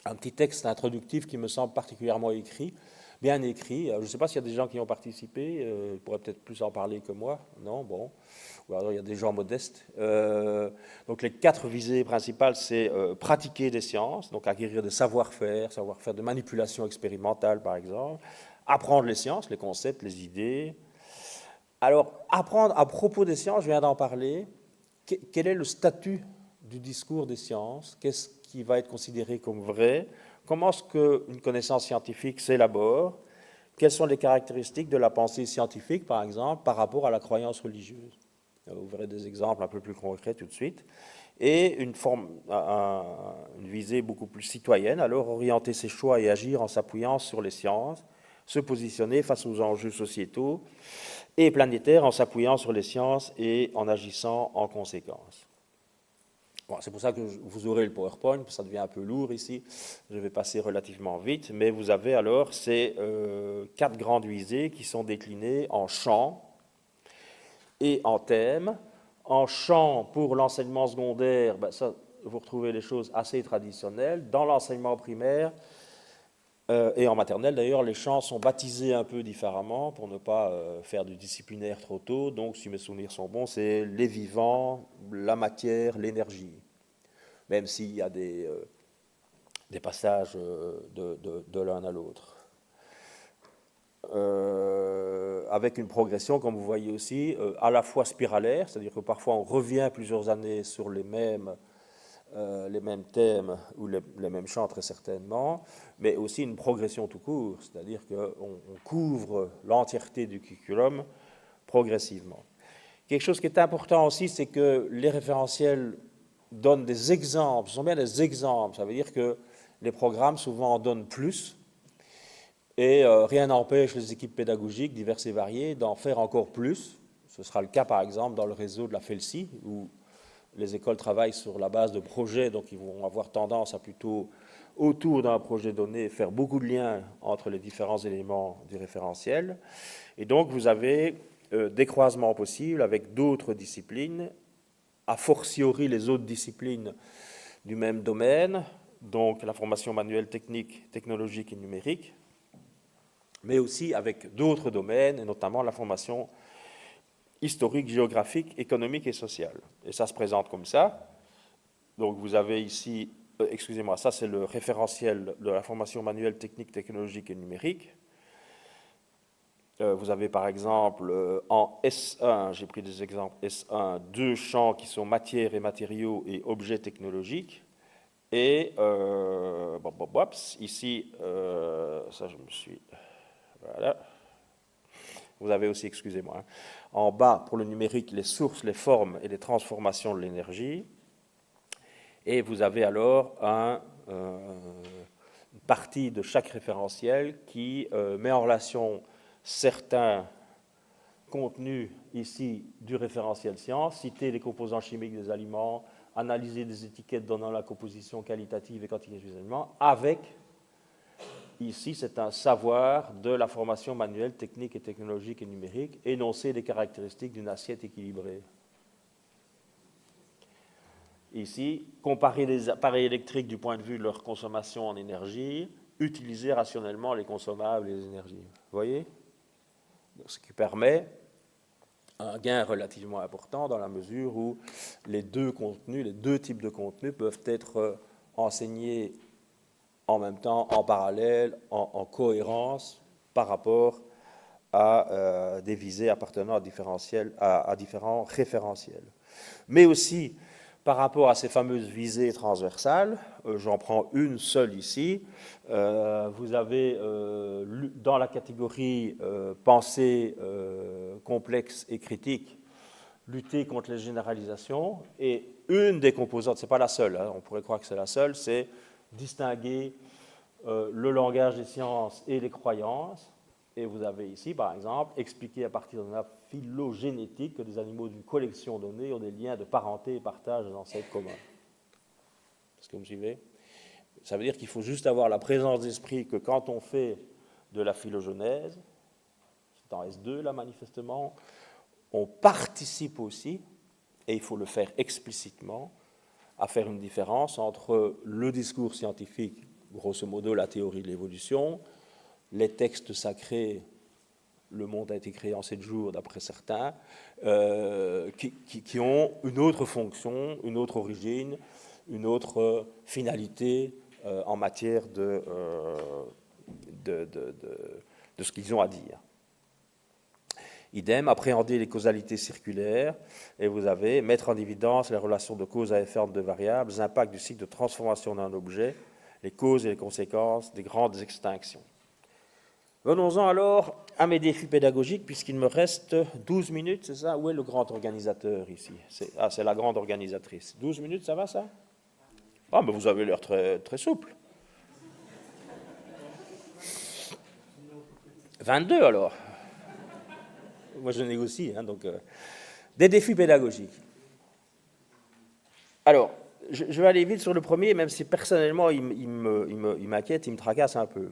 un petit texte introductif qui me semble particulièrement bien écrit. Je ne sais pas s'il y a des gens qui ont participé, ils pourraient peut-être plus en parler que moi. Non, bon. Ou alors il y a des gens modestes. Donc les 4 visées principales, c'est pratiquer des sciences, donc acquérir des savoir-faire de manipulation expérimentale par exemple, apprendre les sciences, les concepts, les idées. Alors, apprendre à propos des sciences, je viens d'en parler. Quel est le statut du discours des sciences? Qu'est-ce qui va être considéré comme vrai? Comment est-ce qu'une connaissance scientifique s'élabore? Quelles sont les caractéristiques de la pensée scientifique, par exemple, par rapport à la croyance religieuse? Vous verrez des exemples un peu plus concrets tout de suite. Et une visée beaucoup plus citoyenne, alors orienter ses choix et agir en s'appuyant sur les sciences, se positionner face aux enjeux sociétaux et planétaires en s'appuyant sur les sciences et en agissant en conséquence. Bon, c'est pour ça que vous aurez le PowerPoint, ça devient un peu lourd ici, je vais passer relativement vite, mais vous avez alors ces 4 grandes visées qui sont déclinées en champs et en thèmes. En champ, pour l'enseignement secondaire, ça, vous retrouvez les choses assez traditionnelles. Dans l'enseignement primaire, Et en maternelle, d'ailleurs, les champs sont baptisés un peu différemment pour ne pas faire du disciplinaire trop tôt. Donc, si mes souvenirs sont bons, c'est les vivants, la matière, l'énergie. Même s'il y a des passages de l'un à l'autre. Avec une progression, comme vous voyez aussi, à la fois spiralaire, c'est-à-dire que parfois on revient plusieurs années sur les mêmes thèmes ou les mêmes champs très certainement, mais aussi une progression tout court, c'est-à-dire qu'on couvre l'entièreté du curriculum progressivement. Quelque chose qui est important aussi, c'est que les référentiels donnent des exemples, ce sont bien des exemples, ça veut dire que les programmes souvent en donnent plus, et rien n'empêche les équipes pédagogiques diverses et variées d'en faire encore plus. Ce sera le cas par exemple dans le réseau de la FELSI, où les écoles travaillent sur la base de projets, donc ils vont avoir tendance à plutôt, autour d'un projet donné, faire beaucoup de liens entre les différents éléments du référentiel. Et donc vous avez des croisements possibles avec d'autres disciplines, a fortiori les autres disciplines du même domaine, donc la formation manuelle, technique, technologique et numérique, mais aussi avec d'autres domaines, et notamment la formation historique, géographique, économique et sociale. Et ça se présente comme ça. Donc vous avez ici, excusez-moi, ça c'est le référentiel de la formation manuelle, technique, technologique et numérique. Vous avez par exemple en S1, j'ai pris des exemples S1, 2 champs qui sont matière et matériaux et objets technologiques. Et ici, ça je me suis... Voilà. Vous avez aussi, excusez-moi, en bas pour le numérique, les sources, les formes et les transformations de l'énergie. Et vous avez alors une partie de chaque référentiel qui met en relation certains contenus ici du référentiel science, citer les composants chimiques des aliments, analyser des étiquettes donnant la composition qualitative et quantitative des aliments, avec, ici c'est un savoir de la formation manuelle, technique et technologique et numérique, énoncer les caractéristiques d'une assiette équilibrée. Ici, comparer les appareils électriques du point de vue de leur consommation en énergie, utiliser rationnellement les consommables et les énergies. Vous voyez ? Ce qui permet un gain relativement important dans la mesure où les deux contenus, les deux types de contenus peuvent être enseignés en même temps, en parallèle, en cohérence par rapport à des visées appartenant à différents référentiels. Mais aussi par rapport à ces fameuses visées transversales, j'en prends une seule ici, vous avez dans la catégorie pensée complexe et critique, lutter contre les généralisations, et une des composantes, ce n'est pas la seule, hein, on pourrait croire que c'est la seule, c'est distinguer le langage des sciences et les croyances. Et vous avez ici, par exemple, expliqué à partir de la phylogénétique que les animaux d'une collection donnée ont des liens de parenté et partagent des ancêtres communs. Est-ce que vous me suivez ? Ça veut dire qu'il faut juste avoir la présence d'esprit que quand on fait de la phylogenèse, c'est en S2 là manifestement, on participe aussi, et il faut le faire explicitement, à faire une différence entre le discours scientifique, grosso modo la théorie de l'évolution, les textes sacrés, le monde a été créé en 7 jours d'après certains, qui ont une autre fonction, une autre origine, une autre finalité en matière de ce qu'ils ont à dire. Idem, appréhender les causalités circulaires, et vous avez mettre en évidence les relations de cause à effet entre deux variables, les impacts du cycle de transformation d'un objet, les causes et les conséquences des grandes extinctions. Venons-en alors à mes défis pédagogiques, puisqu'il me reste 12 minutes, c'est ça ? Où est le grand organisateur ici ? C'est la grande organisatrice. 12 minutes, ça va ça ? Ah, mais vous avez l'air très, très souple. 22 alors. Moi je négocie, hein, donc des défis pédagogiques. Alors, je vais aller vite sur le premier, même si personnellement il m'inquiète, il me tracasse un peu.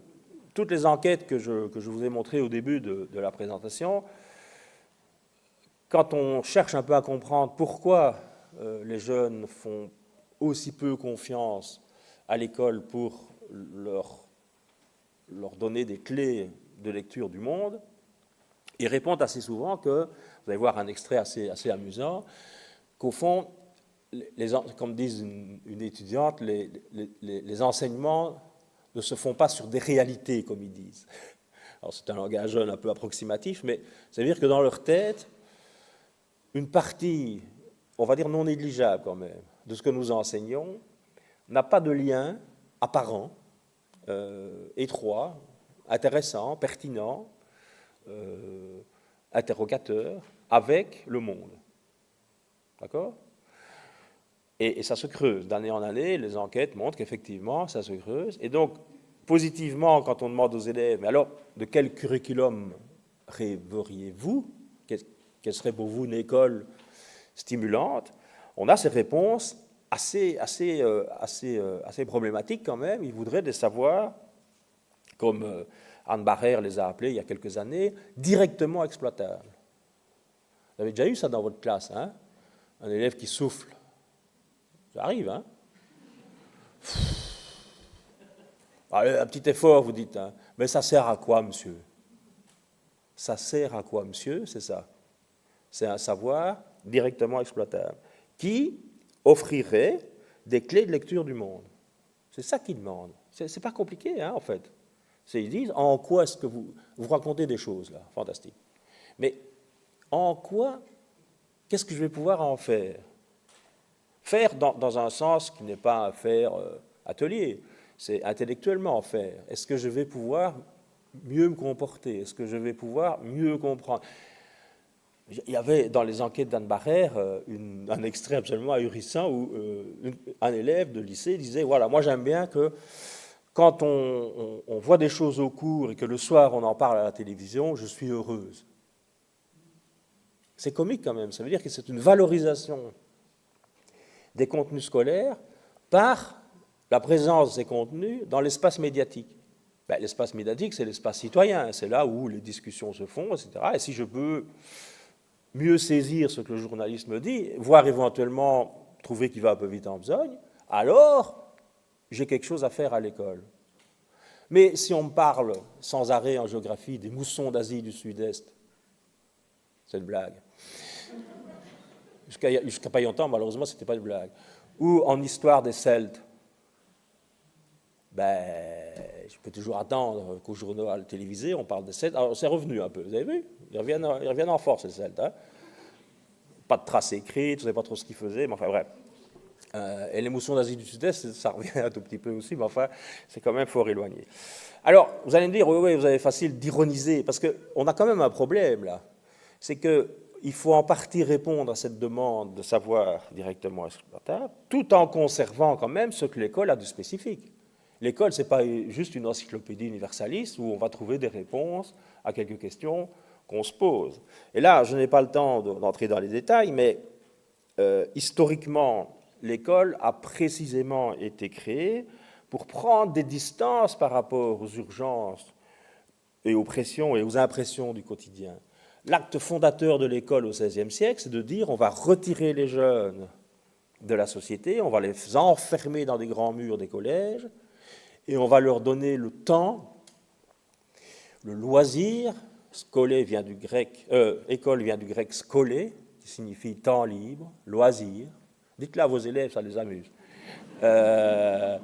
Toutes les enquêtes que je vous ai montrées au début de la présentation, quand on cherche un peu à comprendre pourquoi les jeunes font aussi peu confiance à l'école pour leur leur donner des clés de lecture du monde, ils répondent assez souvent que, vous allez voir un extrait assez amusant, qu'au fond, comme disent une étudiante, les enseignements ne se font pas sur des réalités, comme ils disent. Alors c'est un langage jeune un peu approximatif, mais ça veut dire que dans leur tête, une partie, on va dire non négligeable quand même, de ce que nous enseignons n'a pas de lien apparent, étroit, intéressant, pertinent, interrogateur avec le monde. D'accord ? Et ça se creuse. D'année en année, les enquêtes montrent qu'effectivement, ça se creuse. Et donc, positivement, quand on demande aux élèves, mais alors, de quel curriculum rêveriez-vous ? Quelle serait pour vous une école stimulante ? On a ces réponses assez problématiques quand même. Ils voudraient des savoirs, comme Anne Barrère les a appelés il y a quelques années, directement exploitables. Vous avez déjà eu ça dans votre classe, hein ? Un élève qui souffle. Ça arrive, hein ? Allez, un petit effort, vous dites, hein ? Mais ça sert à quoi, monsieur ? Ça sert à quoi, monsieur ? C'est ça. C'est un savoir directement exploitable qui offrirait des clés de lecture du monde. C'est ça qu'ils demandent. C'est pas compliqué, hein, en fait. Ils disent, en quoi est-ce que vous racontez des choses, là, fantastique. Mais en quoi, qu'est-ce que je vais pouvoir en faire ? Faire dans un sens qui n'est pas un faire atelier, c'est intellectuellement faire. Est-ce que je vais pouvoir mieux me comporter ? Est-ce que je vais pouvoir mieux comprendre ? Il y avait dans les enquêtes d'Anne Barrère un extrait absolument ahurissant où un élève de lycée disait, voilà, moi j'aime bien que quand on voit des choses au cours et que le soir on en parle à la télévision, je suis heureuse. C'est comique quand même, ça veut dire que c'est une valorisation des contenus scolaires par la présence de ces contenus dans l'espace médiatique. Ben, l'espace médiatique, c'est l'espace citoyen, c'est là où les discussions se font, etc. Et si je peux mieux saisir ce que le journaliste me dit, voire éventuellement trouver qu'il va un peu vite en besogne, alors j'ai quelque chose à faire à l'école. Mais si on me parle sans arrêt en géographie des moussons d'Asie du Sud-Est, c'est une blague. Jusqu'à pas longtemps, malheureusement, ce n'était pas une blague. Ou en histoire des Celtes, je peux toujours attendre qu'au journal télévisé, on parle des Celtes. Alors, c'est revenu un peu, vous avez vu ? Ils reviennent en force, les Celtes. Hein ? Pas de traces écrites, vous ne savez pas trop ce qu'ils faisaient, mais enfin, bref. Et les moussons d'Asie du Sud-Est, ça revient un tout petit peu aussi, mais enfin, c'est quand même fort éloigné. Alors, vous allez me dire, oui, vous avez facile d'ironiser, parce qu'on a quand même un problème, là. C'est qu'il faut en partie répondre à cette demande de savoir directement exploitable, tout en conservant quand même ce que l'école a de spécifique. L'école, ce n'est pas juste une encyclopédie universaliste où on va trouver des réponses à quelques questions qu'on se pose. Et là, je n'ai pas le temps d'entrer dans les détails, mais historiquement, l'école a précisément été créée pour prendre des distances par rapport aux urgences et aux pressions et aux impressions du quotidien. L'acte fondateur de l'école au XVIe siècle, c'est de dire on va retirer les jeunes de la société, on va les enfermer dans des grands murs des collèges, et on va leur donner le temps, le loisir. Scolé vient du grec, école vient du grec scolé, qui signifie temps libre, loisir. Dites-le à vos élèves, ça les amuse. Mais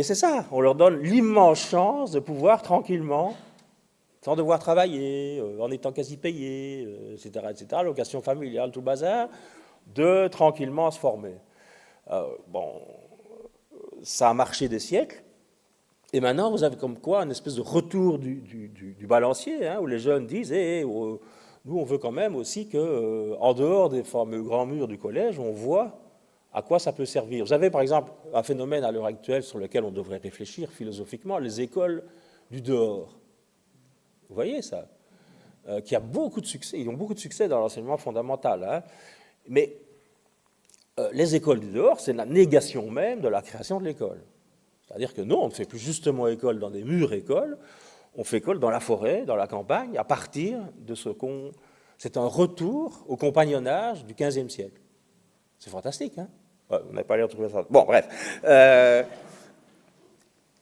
c'est ça, on leur donne l'immense chance de pouvoir tranquillement, sans devoir travailler, en étant quasi payé, etc., location familiale, tout le bazar, de tranquillement se former. Ça a marché des siècles, et maintenant vous avez comme quoi une espèce de retour du balancier, hein, où les jeunes disent nous on veut quand même aussi qu'en dehors des fameux grands murs du collège, on voit à quoi ça peut servir. Vous avez par exemple un phénomène à l'heure actuelle sur lequel on devrait réfléchir philosophiquement, les écoles du dehors. Vous voyez ça, qui a beaucoup de succès, ils ont beaucoup de succès dans l'enseignement fondamental, hein, mais les écoles du dehors, c'est la négation même de la création de l'école. C'est-à-dire que non, on ne fait plus justement école dans des murs écoles, on fait école dans la forêt, dans la campagne, à partir de ce qu'on... C'est un retour au compagnonnage du XVe siècle. C'est fantastique, hein ? Vous n'avez pas l'air de trouver ça... Bon, bref.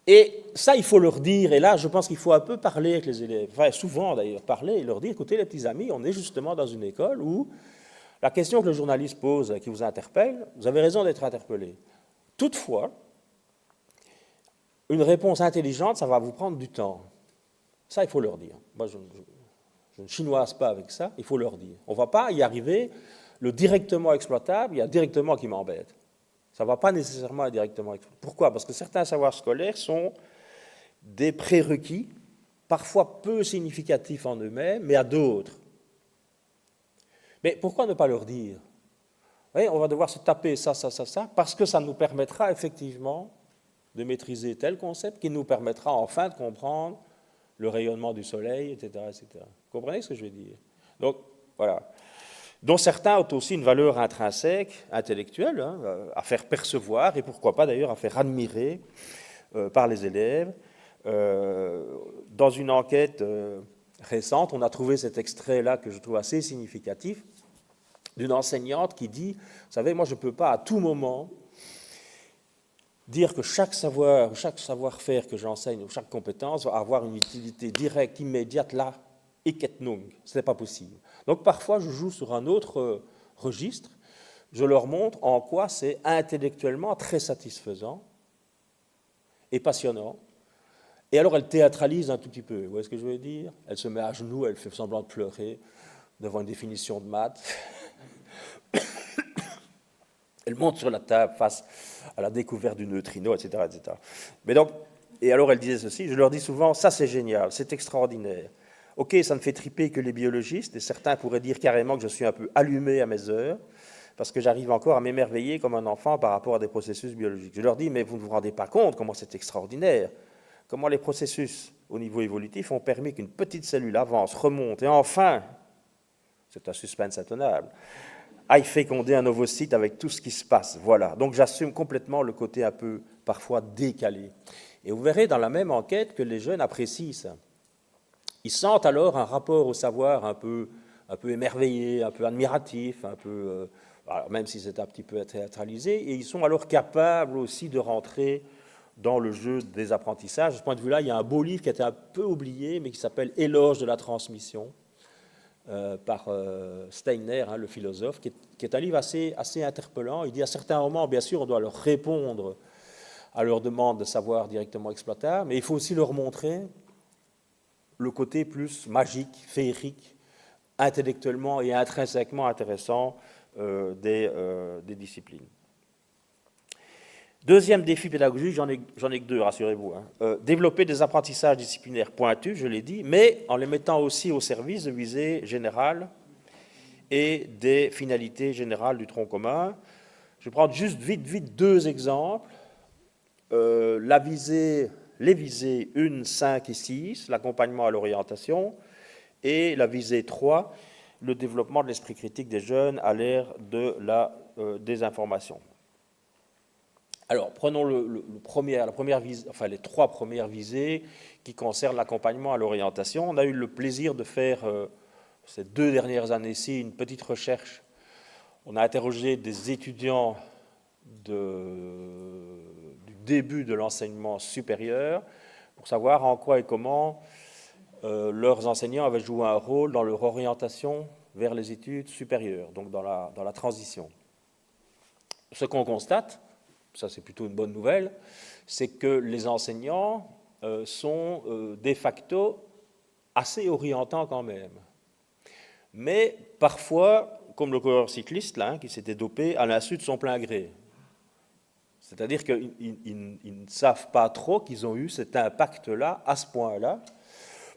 Et ça, il faut leur dire, et là, je pense qu'il faut un peu parler avec les élèves, enfin, souvent d'ailleurs, parler et leur dire, écoutez, les petits amis, on est justement dans une école où la question que le journaliste pose, qui vous interpelle, vous avez raison d'être interpellé. Toutefois, une réponse intelligente, ça va vous prendre du temps. Ça, il faut leur dire. Moi, je ne chinoise pas avec ça, il faut leur dire. On ne va pas y arriver, le directement exploitable, il y a directement qui m'embête. Ça ne va pas nécessairement être directement exploitable. Pourquoi? Parce que certains savoirs scolaires sont des prérequis, parfois peu significatifs en eux-mêmes, mais à d'autres. Mais pourquoi ne pas leur dire? Vous voyez, on va devoir se taper ça, parce que ça nous permettra effectivement de maîtriser tel concept qui nous permettra enfin de comprendre le rayonnement du soleil, etc., etc. Vous comprenez ce que je veux dire? Donc, voilà. Dont certains ont aussi une valeur intrinsèque, intellectuelle, hein, à faire percevoir, et pourquoi pas d'ailleurs à faire admirer par les élèves. Dans une enquête récente, on a trouvé cet extrait-là que je trouve assez significatif, d'une enseignante qui dit, vous savez, moi je ne peux pas à tout moment dire que chaque savoir-faire que j'enseigne, ou chaque compétence va avoir une utilité directe, immédiate, là, et ketnung. Ce n'est pas possible. Donc parfois, je joue sur un autre registre, je leur montre en quoi c'est intellectuellement très satisfaisant et passionnant. Et alors, elle théâtralise un tout petit peu. Vous voyez ce que je veux dire? Elle se met à genoux, elle fait semblant de pleurer devant une définition de maths. Elle monte sur la table face à la découverte du neutrino, etc., etc. Mais donc, et alors elle disait ceci, je leur dis souvent, ça c'est génial, c'est extraordinaire. Ok, ça ne fait triper que les biologistes, et certains pourraient dire carrément que je suis un peu allumé à mes heures, parce que j'arrive encore à m'émerveiller comme un enfant par rapport à des processus biologiques. Je leur dis, mais vous ne vous rendez pas compte comment c'est extraordinaire, comment les processus au niveau évolutif ont permis qu'une petite cellule avance, remonte, et enfin, c'est un suspense intenable, aille féconder un ovocyte avec tout ce qui se passe. Voilà. Donc j'assume complètement le côté un peu, parfois, décalé. Et vous verrez dans la même enquête que les jeunes apprécient ça. Ils sentent alors un rapport au savoir un peu émerveillé, un peu admiratif, un peu, alors même si c'est un petit peu théâtralisé, et ils sont alors capables aussi de rentrer dans le jeu des apprentissages. De ce point de vue-là, il y a un beau livre qui a été un peu oublié, mais qui s'appelle « Éloge de la transmission », par Steiner, hein, le philosophe, qui est un livre assez interpellant. Il dit à certains moments, bien sûr, on doit leur répondre à leur demande de savoir directement exploitable, mais il faut aussi leur montrer le côté plus magique, féerique, intellectuellement et intrinsèquement intéressant des disciplines. Deuxième défi pédagogique, j'en ai que deux, rassurez-vous. Hein. Développer des apprentissages disciplinaires pointus, je l'ai dit, mais en les mettant aussi au service de visées générales et des finalités générales du tronc commun. Je vais prendre juste vite deux exemples. Les visées 1, 5 et 6, l'accompagnement à l'orientation, et la visée 3, le développement de l'esprit critique des jeunes à l'ère de la désinformation. Alors, prenons les trois premières visées qui concernent l'accompagnement à l'orientation. On a eu le plaisir de faire, ces 2 dernières années-ci, une petite recherche. On a interrogé des étudiants du début de l'enseignement supérieur pour savoir en quoi et comment leurs enseignants avaient joué un rôle dans leur orientation vers les études supérieures, donc dans la transition. Ce qu'on constate, ça c'est plutôt une bonne nouvelle, c'est que les enseignants sont de facto assez orientants quand même. Mais parfois, comme le coureur cycliste là, qui s'était dopé à l'insu de son plein gré. C'est-à-dire qu'ils ne savent pas trop qu'ils ont eu cet impact-là, à ce point-là,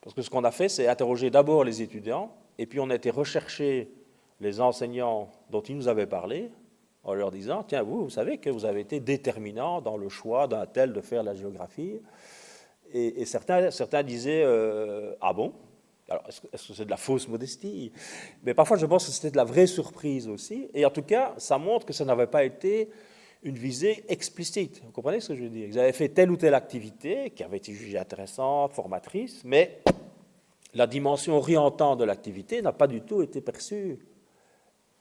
parce que ce qu'on a fait, c'est interroger d'abord les étudiants, et puis on a été rechercher les enseignants dont ils nous avaient parlé, en leur disant, tiens, vous savez que vous avez été déterminant dans le choix d'un tel de faire la géographie. Et certains disaient, ah bon? Alors, est-ce que c'est de la fausse modestie? Mais parfois, je pense que c'était de la vraie surprise aussi. Et en tout cas, ça montre que ça n'avait pas été une visée explicite. Vous comprenez ce que je veux dire? Ils avaient fait telle ou telle activité qui avait été jugée intéressante, formatrice, mais la dimension orientante de l'activité n'a pas du tout été perçue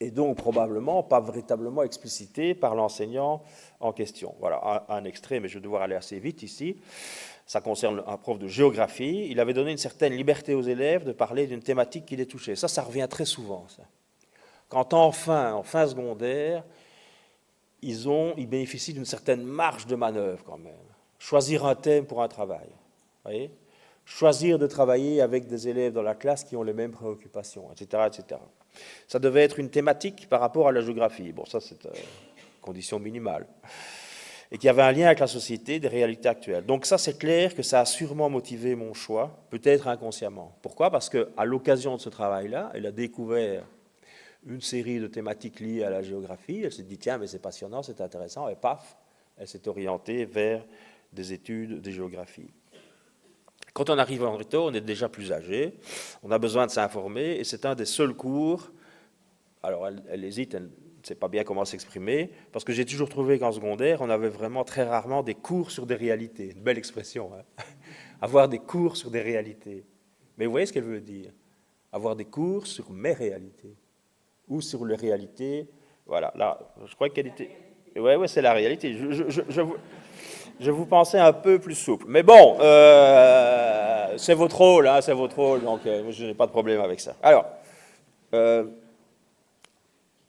et donc probablement pas véritablement explicité par l'enseignant en question. Voilà un extrait, mais je vais devoir aller assez vite ici. Ça concerne un prof de géographie. Il avait donné une certaine liberté aux élèves de parler d'une thématique qui les touchait. Ça revient très souvent, ça. Quand en fin secondaire, ils bénéficient d'une certaine marge de manœuvre quand même. Choisir un thème pour un travail. Voyez ? Choisir de travailler avec des élèves dans la classe qui ont les mêmes préoccupations, etc., etc. Ça devait être une thématique par rapport à la géographie. Bon, ça, c'est une condition minimale. Et qu'il y avait un lien avec la société, des réalités actuelles. Donc ça, c'est clair que ça a sûrement motivé mon choix, peut-être inconsciemment. Pourquoi ? Parce qu'à l'occasion de ce travail-là, elle a découvert une série de thématiques liées à la géographie. Elle s'est dit, tiens, mais c'est passionnant, c'est intéressant. Et paf, elle s'est orientée vers des études de géographie. Quand on arrive en réto, on est déjà plus âgé, on a besoin de s'informer, et c'est un des seuls cours, alors elle hésite, elle ne sait pas bien comment s'exprimer, parce que j'ai toujours trouvé qu'en secondaire, on avait vraiment très rarement des cours sur des réalités. Une belle expression, hein. Avoir des cours sur des réalités. Mais vous voyez ce qu'elle veut dire ? Avoir des cours sur mes réalités, ou sur les réalités, voilà, là, je crois qu'elle était... Oui, c'est la réalité. Je vous pensais un peu plus souple. Mais bon, c'est votre rôle, hein, c'est votre rôle, donc je n'ai pas de problème avec ça. Alors,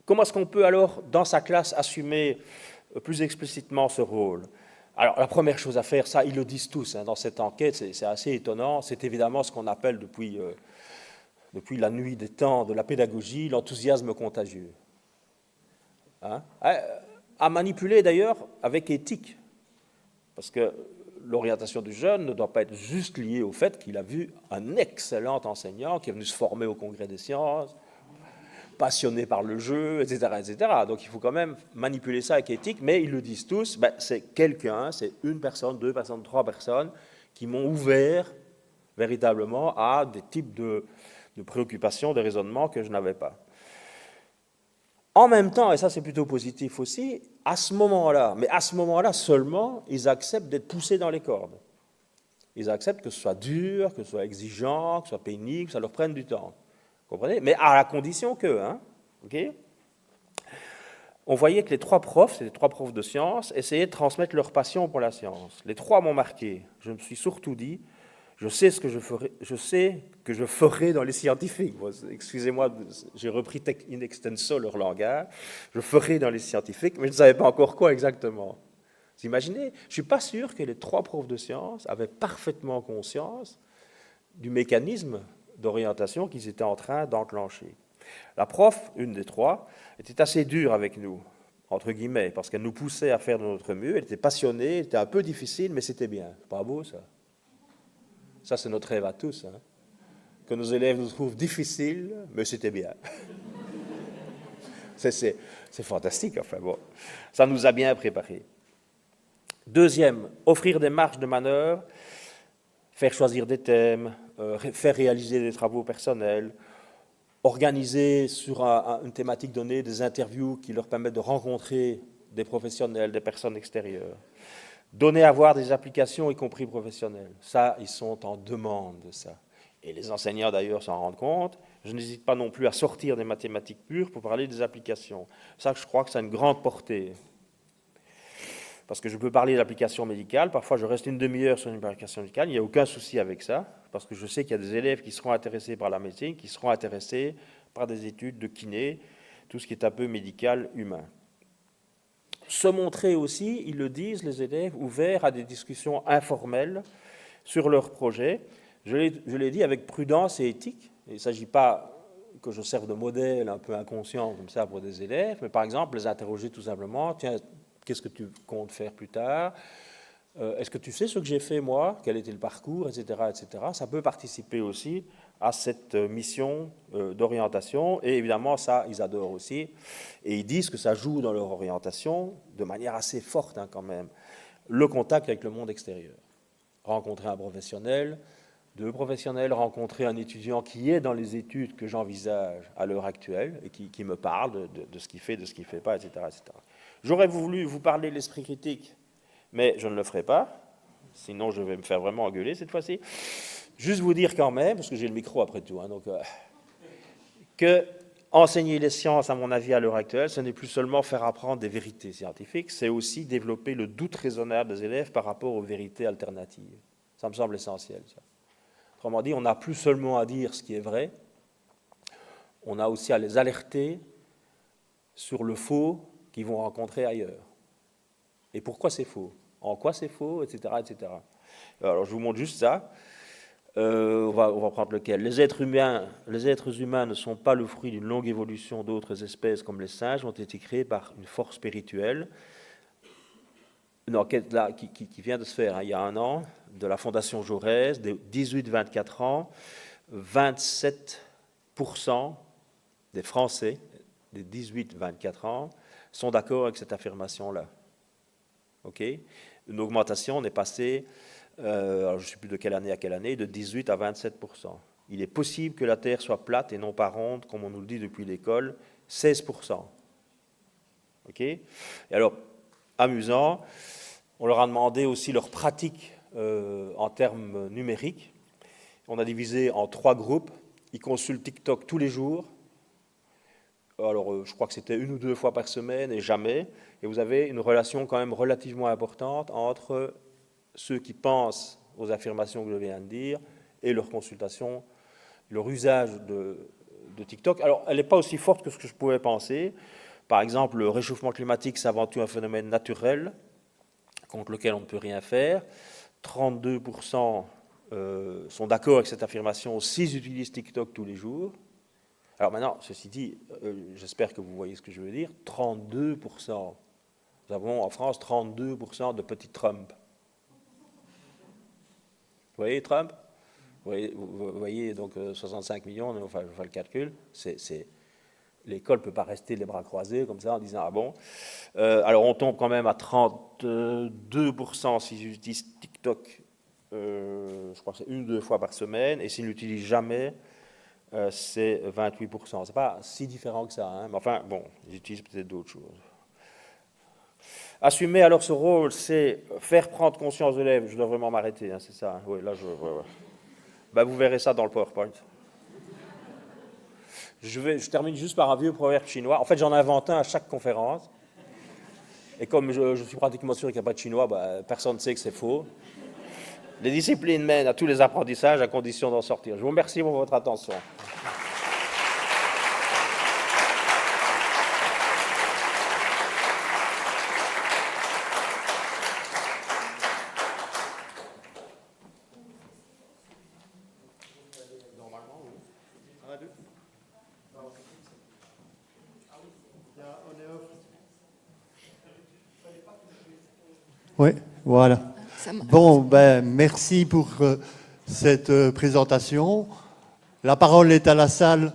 comment est-ce qu'on peut alors, dans sa classe, assumer plus explicitement ce rôle ? Alors, la première chose à faire, ça, ils le disent tous, hein, dans cette enquête, c'est assez étonnant, c'est évidemment ce qu'on appelle depuis la nuit des temps de la pédagogie, l'enthousiasme contagieux. Hein ? À manipuler d'ailleurs avec éthique. Parce que l'orientation du jeune ne doit pas être juste liée au fait qu'il a vu un excellent enseignant qui est venu se former au Congrès des sciences, passionné par le jeu, etc., etc. Donc il faut quand même manipuler ça avec éthique, mais ils le disent tous, c'est quelqu'un, c'est une personne, deux personnes, trois personnes qui m'ont ouvert véritablement à des types de préoccupations, de raisonnements que je n'avais pas. En même temps, et ça c'est plutôt positif aussi, à ce moment-là, mais à ce moment-là seulement, ils acceptent d'être poussés dans les cordes. Ils acceptent que ce soit dur, que ce soit exigeant, que ce soit pénible, que ça leur prenne du temps. Vous comprenez ? Mais à la condition que, hein, okay, on voyait que les trois profs, c'est les trois profs de sciences, essayaient de transmettre leur passion pour la science. Les trois m'ont marqué. Je me suis surtout dit, je sais que je ferai dans les scientifiques. Bon, excusez-moi, j'ai repris in extenso leur langage. Je ferai dans les scientifiques, mais je ne savais pas encore quoi exactement. Vous imaginez ? Je ne suis pas sûr que les trois profs de sciences avaient parfaitement conscience du mécanisme d'orientation qu'ils étaient en train d'enclencher. La prof, une des trois, était assez dure avec nous, entre guillemets, parce qu'elle nous poussait à faire de notre mieux. Elle était passionnée, elle était un peu difficile, mais c'était bien. C'est pas beau, ça ? Ça, c'est notre rêve à tous, hein. Que nos élèves nous trouvent difficiles, mais c'était bien. C'est fantastique, enfin bon. Ça nous a bien préparés. Deuxième, offrir des marges de manœuvre, faire choisir des thèmes, faire réaliser des travaux personnels, organiser sur une thématique donnée des interviews qui leur permettent de rencontrer des professionnels, des personnes extérieures. Donner à voir des applications, y compris professionnelles. Ça, ils sont en demande de ça. Et les enseignants, d'ailleurs, s'en rendent compte. Je n'hésite pas non plus à sortir des mathématiques pures pour parler des applications. Ça, je crois que ça a une grande portée. Parce que je peux parler d'applications médicales. Parfois, je reste une demi-heure sur une application médicale. Il n'y a aucun souci avec ça. Parce que je sais qu'il y a des élèves qui seront intéressés par la médecine, qui seront intéressés par des études de kiné, tout ce qui est un peu médical humain. Se montrer aussi, ils le disent, les élèves, ouverts à des discussions informelles sur leurs projets. Je l'ai dit avec prudence et éthique. Il ne s'agit pas que je serve de modèle un peu inconscient comme ça pour des élèves, mais par exemple les interroger tout simplement, tiens, qu'est-ce que tu comptes faire plus tard ? Est-ce que tu sais ce que j'ai fait moi ? Quel était le parcours, etc., etc. Ça peut participer aussi à cette mission d'orientation. Et évidemment, ça, ils adorent aussi. Et ils disent que ça joue dans leur orientation de manière assez forte, hein, quand même. Le contact avec le monde extérieur. Rencontrer un professionnel, deux professionnels, rencontrer un étudiant qui est dans les études que j'envisage à l'heure actuelle et qui me parle de ce qu'il fait, de ce qu'il ne fait pas, etc., etc. J'aurais voulu vous parler de l'esprit critique, mais je ne le ferai pas, sinon je vais me faire vraiment engueuler cette fois-ci. Juste vous dire quand même, parce que j'ai le micro après tout, hein, donc, que enseigner les sciences, à mon avis, à l'heure actuelle, ce n'est plus seulement faire apprendre des vérités scientifiques, c'est aussi développer le doute raisonnable des élèves par rapport aux vérités alternatives. Ça me semble essentiel, ça. Autrement dit, on n'a plus seulement à dire ce qui est vrai, on a aussi à les alerter sur le faux qu'ils vont rencontrer ailleurs. Et pourquoi c'est faux? En quoi c'est faux, etc., etc. Alors, je vous montre juste ça. On va prendre lequel. Les êtres humains ne sont pas le fruit d'une longue évolution d'autres espèces comme les singes, ont été créés par une force spirituelle. Une enquête là, qui vient de se faire il y a un an, de la Fondation Jaurès, des 18-24 ans, 27% des Français des 18-24 ans sont d'accord avec cette affirmation-là. OK? Une augmentation, on est passé, alors je ne sais plus de quelle année à quelle année, de 18 à 27%. Il est possible que la Terre soit plate et non pas ronde, comme on nous le dit depuis l'école, 16%. OK? Et alors, amusant, on leur a demandé aussi leur pratique en termes numériques. On a divisé en 3 groupes. Ils consultent TikTok tous les jours. Alors, je crois que c'était 1 ou 2 fois par semaine et jamais. Et vous avez une relation quand même relativement importante entre ceux qui pensent aux affirmations que je viens de dire et leur consultation, leur usage de TikTok. Alors, elle n'est pas aussi forte que ce que je pouvais penser. Par exemple, le réchauffement climatique, c'est avant tout un phénomène naturel contre lequel on ne peut rien faire. 32% sont d'accord avec cette affirmation s'ils utilisent TikTok tous les jours. Alors maintenant, ceci dit, j'espère que vous voyez ce que je veux dire, 32%. Nous avons en France 32% de petits Trump. Vous voyez Trump? Vous voyez donc 65 millions, enfin je fais le calcul, l'école ne peut pas rester les bras croisés comme ça en disant ah bon. Alors on tombe quand même à 32% s'ils utilisent TikTok, je crois que c'est 1 ou 2 fois par semaine, et s'ils ne l'utilisent jamais, c'est 28%. C'est pas si différent que ça, hein, mais enfin bon, ils utilisent peut-être d'autres choses. Assumer alors ce rôle, c'est faire prendre conscience de l'élève. Je dois vraiment m'arrêter, hein, c'est ça. Hein. Oui, là ouais. Ben, vous verrez ça dans le PowerPoint. Je termine juste par un vieux proverbe chinois. En fait, j'en invente un à chaque conférence. Et comme je suis pratiquement sûr qu'il n'y a pas de chinois, ben, personne ne sait que c'est faux. Les disciplines mènent à tous les apprentissages à condition d'en sortir. Je vous remercie pour votre attention. Oui, voilà. Bon, ben, merci pour cette présentation. La parole est à la salle.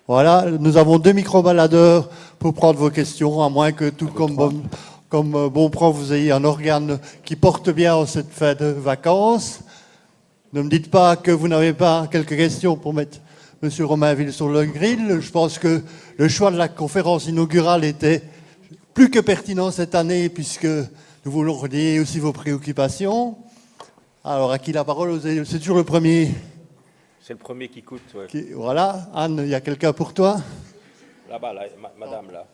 Voilà, nous avons 2 micro-baladeurs pour prendre vos questions, à moins que tout comme bon prof, vous ayez un organe qui porte bien en cette fin de vacances. Ne me dites pas que vous n'avez pas quelques questions pour mettre M. Romainville sur le grill. Je pense que le choix de la conférence inaugurale était plus que pertinent cette année, puisque nous voulons relier aussi vos préoccupations. Alors, à qui la parole? C'est toujours le premier. C'est le premier qui coûte. Ouais. Voilà. Anne, il y a quelqu'un pour toi? Là-bas, là, madame, là.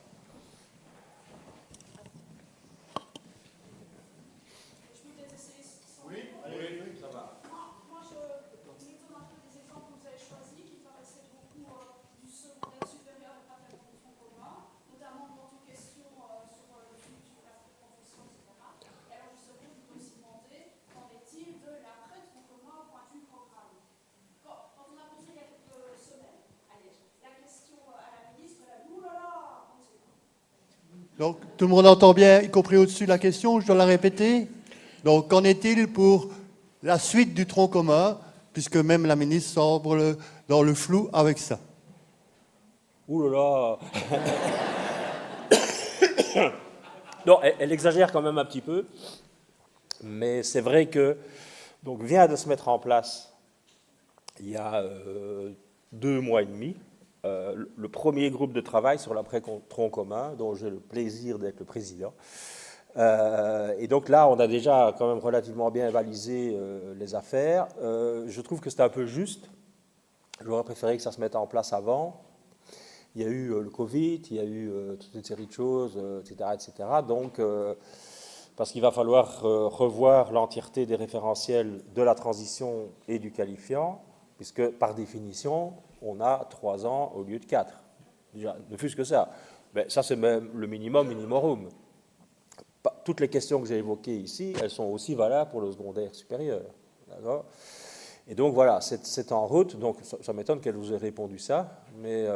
Donc, tout le monde entend bien, y compris au-dessus de la question, je dois la répéter. Donc, qu'en est-il pour la suite du tronc commun, puisque même la ministre semble dans le flou avec ça? Ouh là là. Non, elle exagère quand même un petit peu, mais c'est vrai que donc vient de se mettre en place il y a 2 mois et demi le premier groupe de travail sur l'après-tronc commun, dont j'ai le plaisir d'être le président. Et donc là, on a déjà quand même relativement bien balisé les affaires. Je trouve que c'est un peu juste J'aurais préféré que ça se mette en place avant. Il y a eu le Covid, il y a eu toute une série de choses, etc., etc. Donc, parce qu'il va falloir revoir l'entièreté des référentiels de la transition et du qualifiant, puisque par définition, on a 3 ans au lieu de 4. Déjà, ne fût-ce que ça. Mais ça, c'est même le minimum minimorum. Toutes les questions que j'ai évoquées ici, elles sont aussi valables pour le secondaire supérieur. D'accord ? Et donc voilà, c'est en route, donc ça m'étonne qu'elle vous ait répondu ça, mais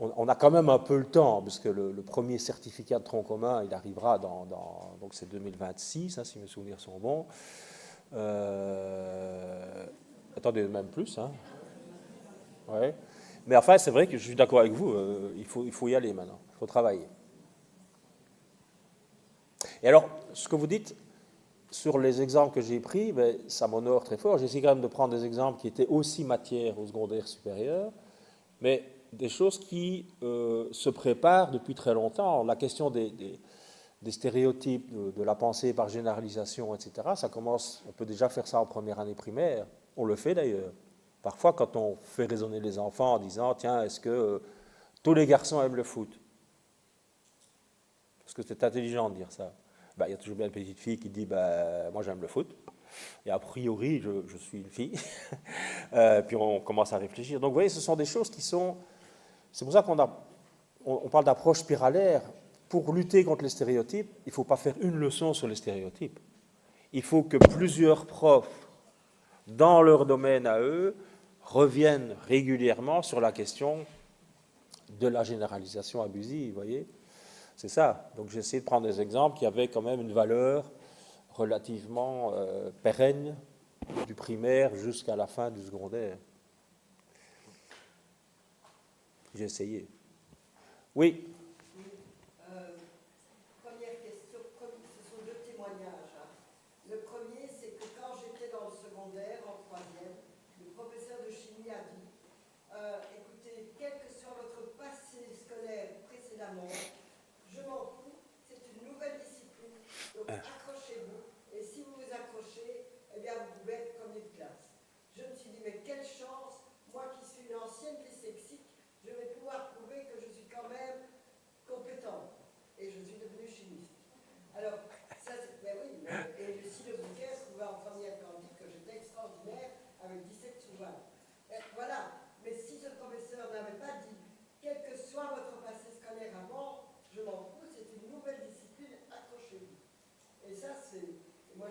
on a quand même un peu le temps, puisque le premier certificat de tronc commun, il arrivera donc c'est 2026, hein, si mes souvenirs sont bons. Attendez, même plus, hein. Ouais. Mais enfin, c'est vrai que je suis d'accord avec vous, il faut y aller maintenant, il faut travailler. Et alors, ce que vous dites sur les exemples que j'ai pris, ben, ça m'honore très fort. J'ai essayé quand même de prendre des exemples qui étaient aussi matière au secondaire supérieur, mais des choses qui se préparent depuis très longtemps. La question des stéréotypes, de la pensée par généralisation, etc., ça commence, on peut déjà faire ça en première année primaire. On le fait d'ailleurs. Parfois, quand on fait raisonner les enfants en disant « Tiens, est-ce que tous les garçons aiment le foot ?» Parce que c'est intelligent de dire ça. Ben, il y a toujours bien une petite fille qui dit ben, « Moi, j'aime le foot. » Et a priori, je suis une fille. Puis on commence à réfléchir. Donc, vous voyez, ce sont des choses qui sont... C'est pour ça qu'on parle d'approche spiralaire. Pour lutter contre les stéréotypes, il ne faut pas faire une leçon sur les stéréotypes. Il faut que plusieurs profs, dans leur domaine à eux, reviennent régulièrement sur la question de la généralisation abusive, vous voyez. C'est ça. Donc j'ai essayé de prendre des exemples qui avaient quand même une valeur relativement pérenne du primaire jusqu'à la fin du secondaire. J'ai essayé. Oui. Première question, ce sont 2 témoignages. Hein. Le premier, c'est que quand j'étais dans le secondaire, en 3e, le professeur de chimie a dit écoutez, quel que soit votre passé scolaire précédemment, je m'en fous, c'est une nouvelle discipline, donc accrochez-vous, et si vous vous accrochez, eh bien vous pouvez être premier de classe. Je me suis dit, mais quelle chance, moi qui suis une ancienne dyslexique, je vais pouvoir prouver que je suis quand même compétente. Et je suis devenue chimiste. Alors, ça, ben oui, et Lucie Le Bouquet trouvait en première candidature que j'étais extraordinaire avec 17 sur 20. Voilà, mais si ce professeur n'avait pas dit, quel que soit votre passé scolaire avant, je m'en fous, c'est une nouvelle discipline, accrochez-vous. Et ça, c'est. Moi,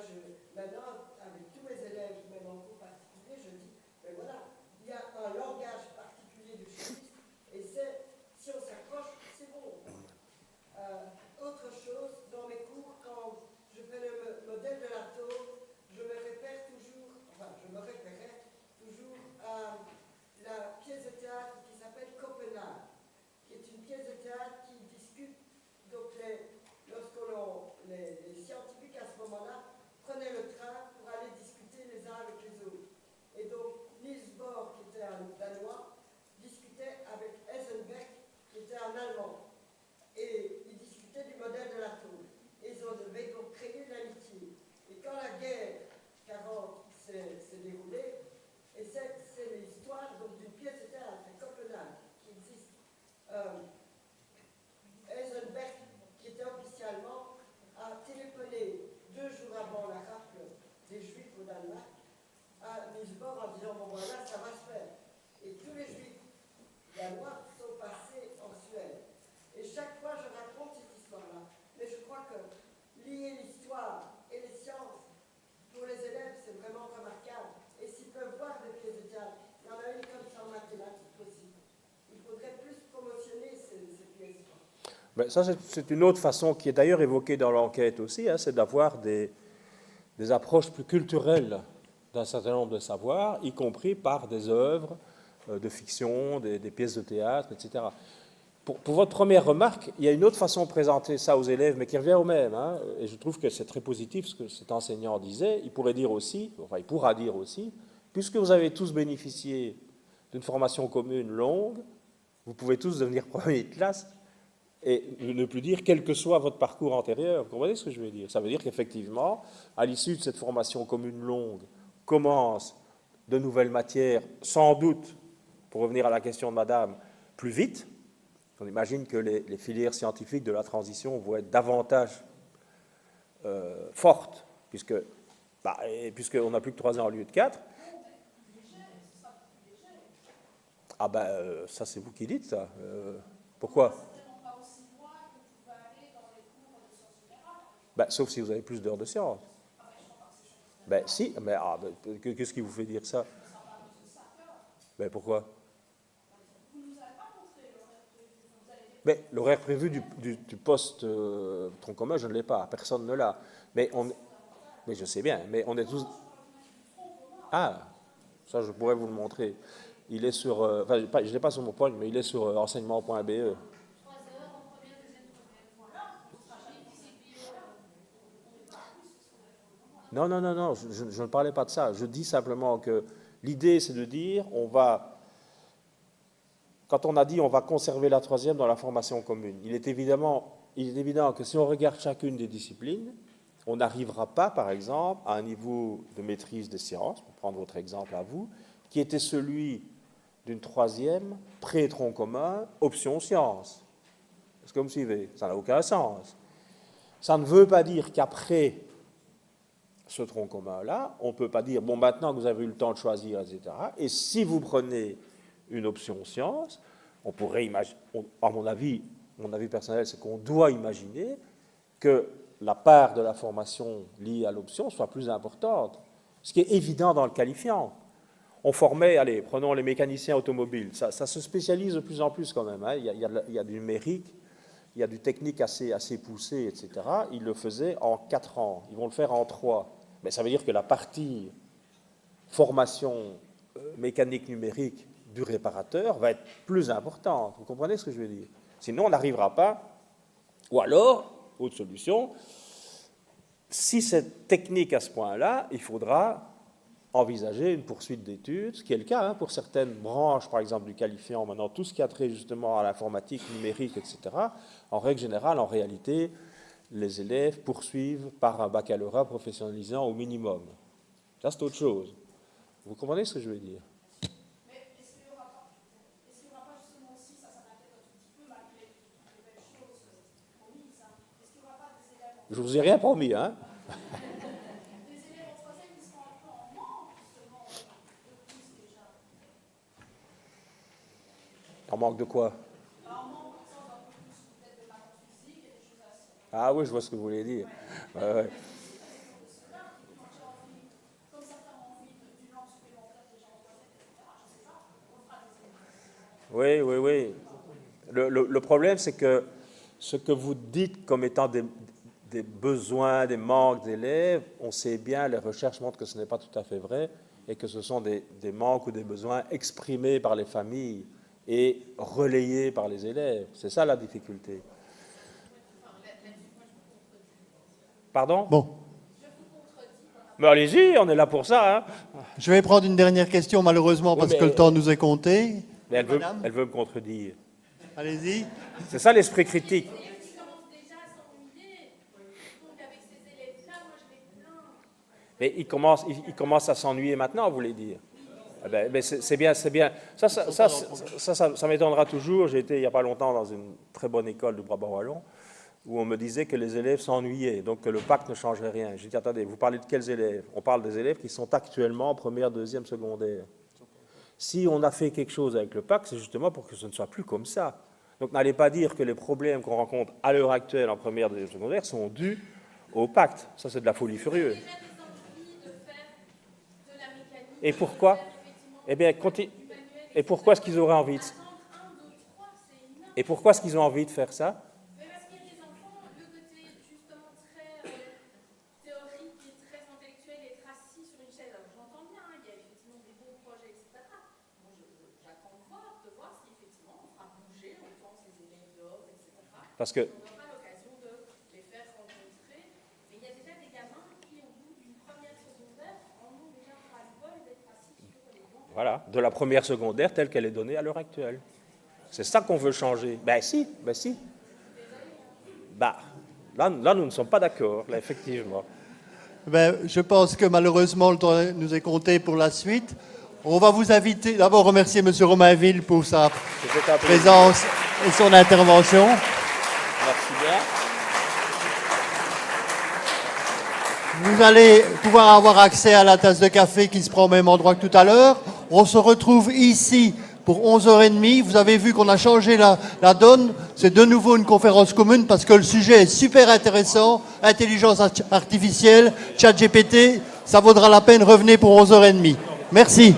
maintenant, avec tous mes élèves, même en cours particulier, je dis, ben voilà, il y a un langage particulier du chimiste, et c'est, si on s'accroche, c'est bon. Autre chose, dans mes cours, quand je fais le modèle de l'atome, je me réfère toujours à la pièce de théâtre qui s'appelle Copenhague, qui est une pièce de théâtre qui discute, donc les scientifiques à ce moment-là prenaient le train pour aller discuter les uns avec les autres. Et donc Niels Bohr, qui était un Danois, discutait avec Heisenberg, qui était un Allemand. Et ils discutaient du modèle de l'atome. Et ils devaient donc créer une amitié. Et quand la guerre 40 s'est déroulée, et c'est l'histoire d'une pièce de théâtre à Copenhague qui existe. Heisenberg, qui était officiellement, a téléphoné 2 jours avant la rafle des Juifs au Danemark à Niels Bohr en disant bon voilà, ça va se faire. Et tous les Juifs danois sont passés en Suède. Et chaque fois, je raconte cette histoire-là. Mais je crois que lier l'histoire et les sciences, pour les élèves, c'est vraiment remarquable. Et s'ils peuvent voir des pièces de théâtre, il y en a une comme ça en mathématiques aussi. Il faudrait plus promotionner ces pièces. Ben, ça, c'est une autre façon qui est d'ailleurs évoquée dans l'enquête aussi, hein, c'est d'avoir des approches plus culturelles d'un certain nombre de savoirs, y compris par des œuvres de fiction, des pièces de théâtre, etc. Pour votre première remarque, il y a une autre façon de présenter ça aux élèves, mais qui revient au même, hein, et je trouve que c'est très positif ce que cet enseignant disait. Il pourra dire aussi, puisque vous avez tous bénéficié d'une formation commune longue, vous pouvez tous devenir premier de classe et ne plus dire quel que soit votre parcours antérieur. Vous comprenez ce que je veux dire? Ça veut dire qu'effectivement, à l'issue de cette formation commune longue, commencent de nouvelles matières, sans doute, pour revenir à la question de madame, plus vite. On imagine que les filières scientifiques de la transition vont être davantage fortes, puisqu'on n'a plus que 3 ans au lieu de 4. Ah ben, ça c'est vous qui dites ça. Pourquoi? Ben, sauf si vous avez plus d'heures de sciences. Ben si, mais qu'est-ce qui vous fait dire ça? Ben pourquoi? Mais l'horaire prévu du poste tronc commun, je ne l'ai pas, personne ne l'a. Mais je sais bien, mais on est tous... Ah, ça je pourrais vous le montrer. Il est sur... je ne l'ai pas sur mon point, mais il est sur enseignement.be. Non, je ne parlais pas de ça. Je dis simplement que l'idée, c'est de dire, quand on a dit on va conserver la 3e dans la formation commune, il est évident que si on regarde chacune des disciplines, on n'arrivera pas, par exemple, à un niveau de maîtrise des sciences, pour prendre votre exemple à vous, qui était celui d'une 3e pré-tronc commun, option sciences. Est-ce que vous me suivez? Ça n'a aucun sens. Ça ne veut pas dire qu'après ce tronc commun-là, on ne peut pas dire, bon, maintenant que vous avez eu le temps de choisir, etc., et si vous prenez une option sciences, on pourrait imaginer, à mon avis personnel, c'est qu'on doit imaginer que la part de la formation liée à l'option soit plus importante, ce qui est évident dans le qualifiant. On formait, allez, prenons les mécaniciens automobiles, ça se spécialise de plus en plus quand même, hein. Il y a du numérique, il y a du technique assez poussé, etc. Ils le faisaient en 4 ans, ils vont le faire en 3. Mais ça veut dire que la partie formation mécanique numérique du réparateur va être plus importante. Vous comprenez ce que je veux dire? Sinon, on n'arrivera pas. Ou alors, autre solution, si c'est technique à ce point-là, il faudra envisager une poursuite d'études, ce qui est le cas pour certaines branches, par exemple du qualifiant, maintenant tout ce qui a trait justement à l'informatique, numérique, etc. En règle générale, en réalité, les élèves poursuivent par un baccalauréat professionnalisant au minimum. Ça, c'est autre chose. Vous comprenez ce que je veux dire? Mais est-ce qu'il n'y aura pas justement aussi, ça m'inquiète un tout petit peu, malgré toutes les belles choses promises, est-ce qu'il n'y aura pas des élèves Je vous ai rien promis, hein? des élèves en 3e qui seront un peu en manque, justement, de plus déjà? En manque de quoi? En manque, par exemple, un peu plus peut-être de maths physique et des choses assez. Ah oui, je vois ce que vous voulez dire. Ouais. Comme certains ont envie d'une langue supplémentaire déjà en 3e, etc., je ne sais pas, on fera des élèves. Oui. Le problème, c'est que ce que vous dites comme étant des besoins, des manques d'élèves, on sait bien, les recherches montrent que ce n'est pas tout à fait vrai et que ce sont des manques ou des besoins exprimés par les familles et relayés par les élèves. C'est ça la difficulté. Pardon? Bon, Mais allez-y, on est là pour ça. Hein. je vais prendre une dernière question, malheureusement, parce mais- que le temps nous est compté. Mais Madame elle veut me contredire. Allez-y. C'est ça l'esprit critique. Qui commence déjà à s'ennuyer. Donc avec ces élèves-là, moi je les plains. Mais il commence à s'ennuyer maintenant, vous voulez dire? Ah ben, mais c'est bien. Ça m'étonnera toujours. J'ai été il n'y a pas longtemps dans une très bonne école du Brabant wallon où on me disait que les élèves s'ennuyaient, donc que le pacte ne changerait rien. J'ai dit, attendez, vous parlez de quels élèves? On parle des élèves qui sont actuellement en première, deuxième, secondaire. Si on a fait quelque chose avec le pacte, c'est justement pour que ce ne soit plus comme ça. Donc n'allez pas dire que les problèmes qu'on rencontre à l'heure actuelle en première, deuxième, secondaire sont dus au pacte. Ça, c'est de la folie furieuse. Déjà des envies de faire de la mécanique. Et pourquoi? Eh bien, et pourquoi est-ce qu'ils auraient envie de... Et pourquoi est-ce qu'ils ont envie de faire ça? Mais parce qu'il y a des enfants, le côté justement très théorique et très intellectuel, être assis sur une chaise. Alors j'entends bien, il y a effectivement des bons projets, etc. Moi j'attends de voir si effectivement on fera bouger autant ces élèves dehors, etc. Parce que... On n'aura pas l'occasion de les faire rencontrer. Mais il y a déjà des gamins qui, au bout d'une première secondaire, en ont déjà ras le bol d'être assis sur les bancs. Voilà, de la première secondaire telle qu'elle est donnée à l'heure actuelle. C'est ça qu'on veut changer. Ben si. Là, nous ne sommes pas d'accord, là, effectivement. Ben, je pense que malheureusement, le temps nous est compté pour la suite. On va vous inviter, d'abord remercier M. Romainville pour sa C'était un plaisir. présence et son intervention. Merci bien. Vous allez pouvoir avoir accès à la tasse de café qui se prend au même endroit que tout à l'heure. On se retrouve ici pour 11h30. Vous avez vu qu'on a changé la donne. C'est de nouveau une conférence commune parce que le sujet est super intéressant. Intelligence artificielle, ChatGPT, ça vaudra la peine. Revenez pour 11h30. Merci.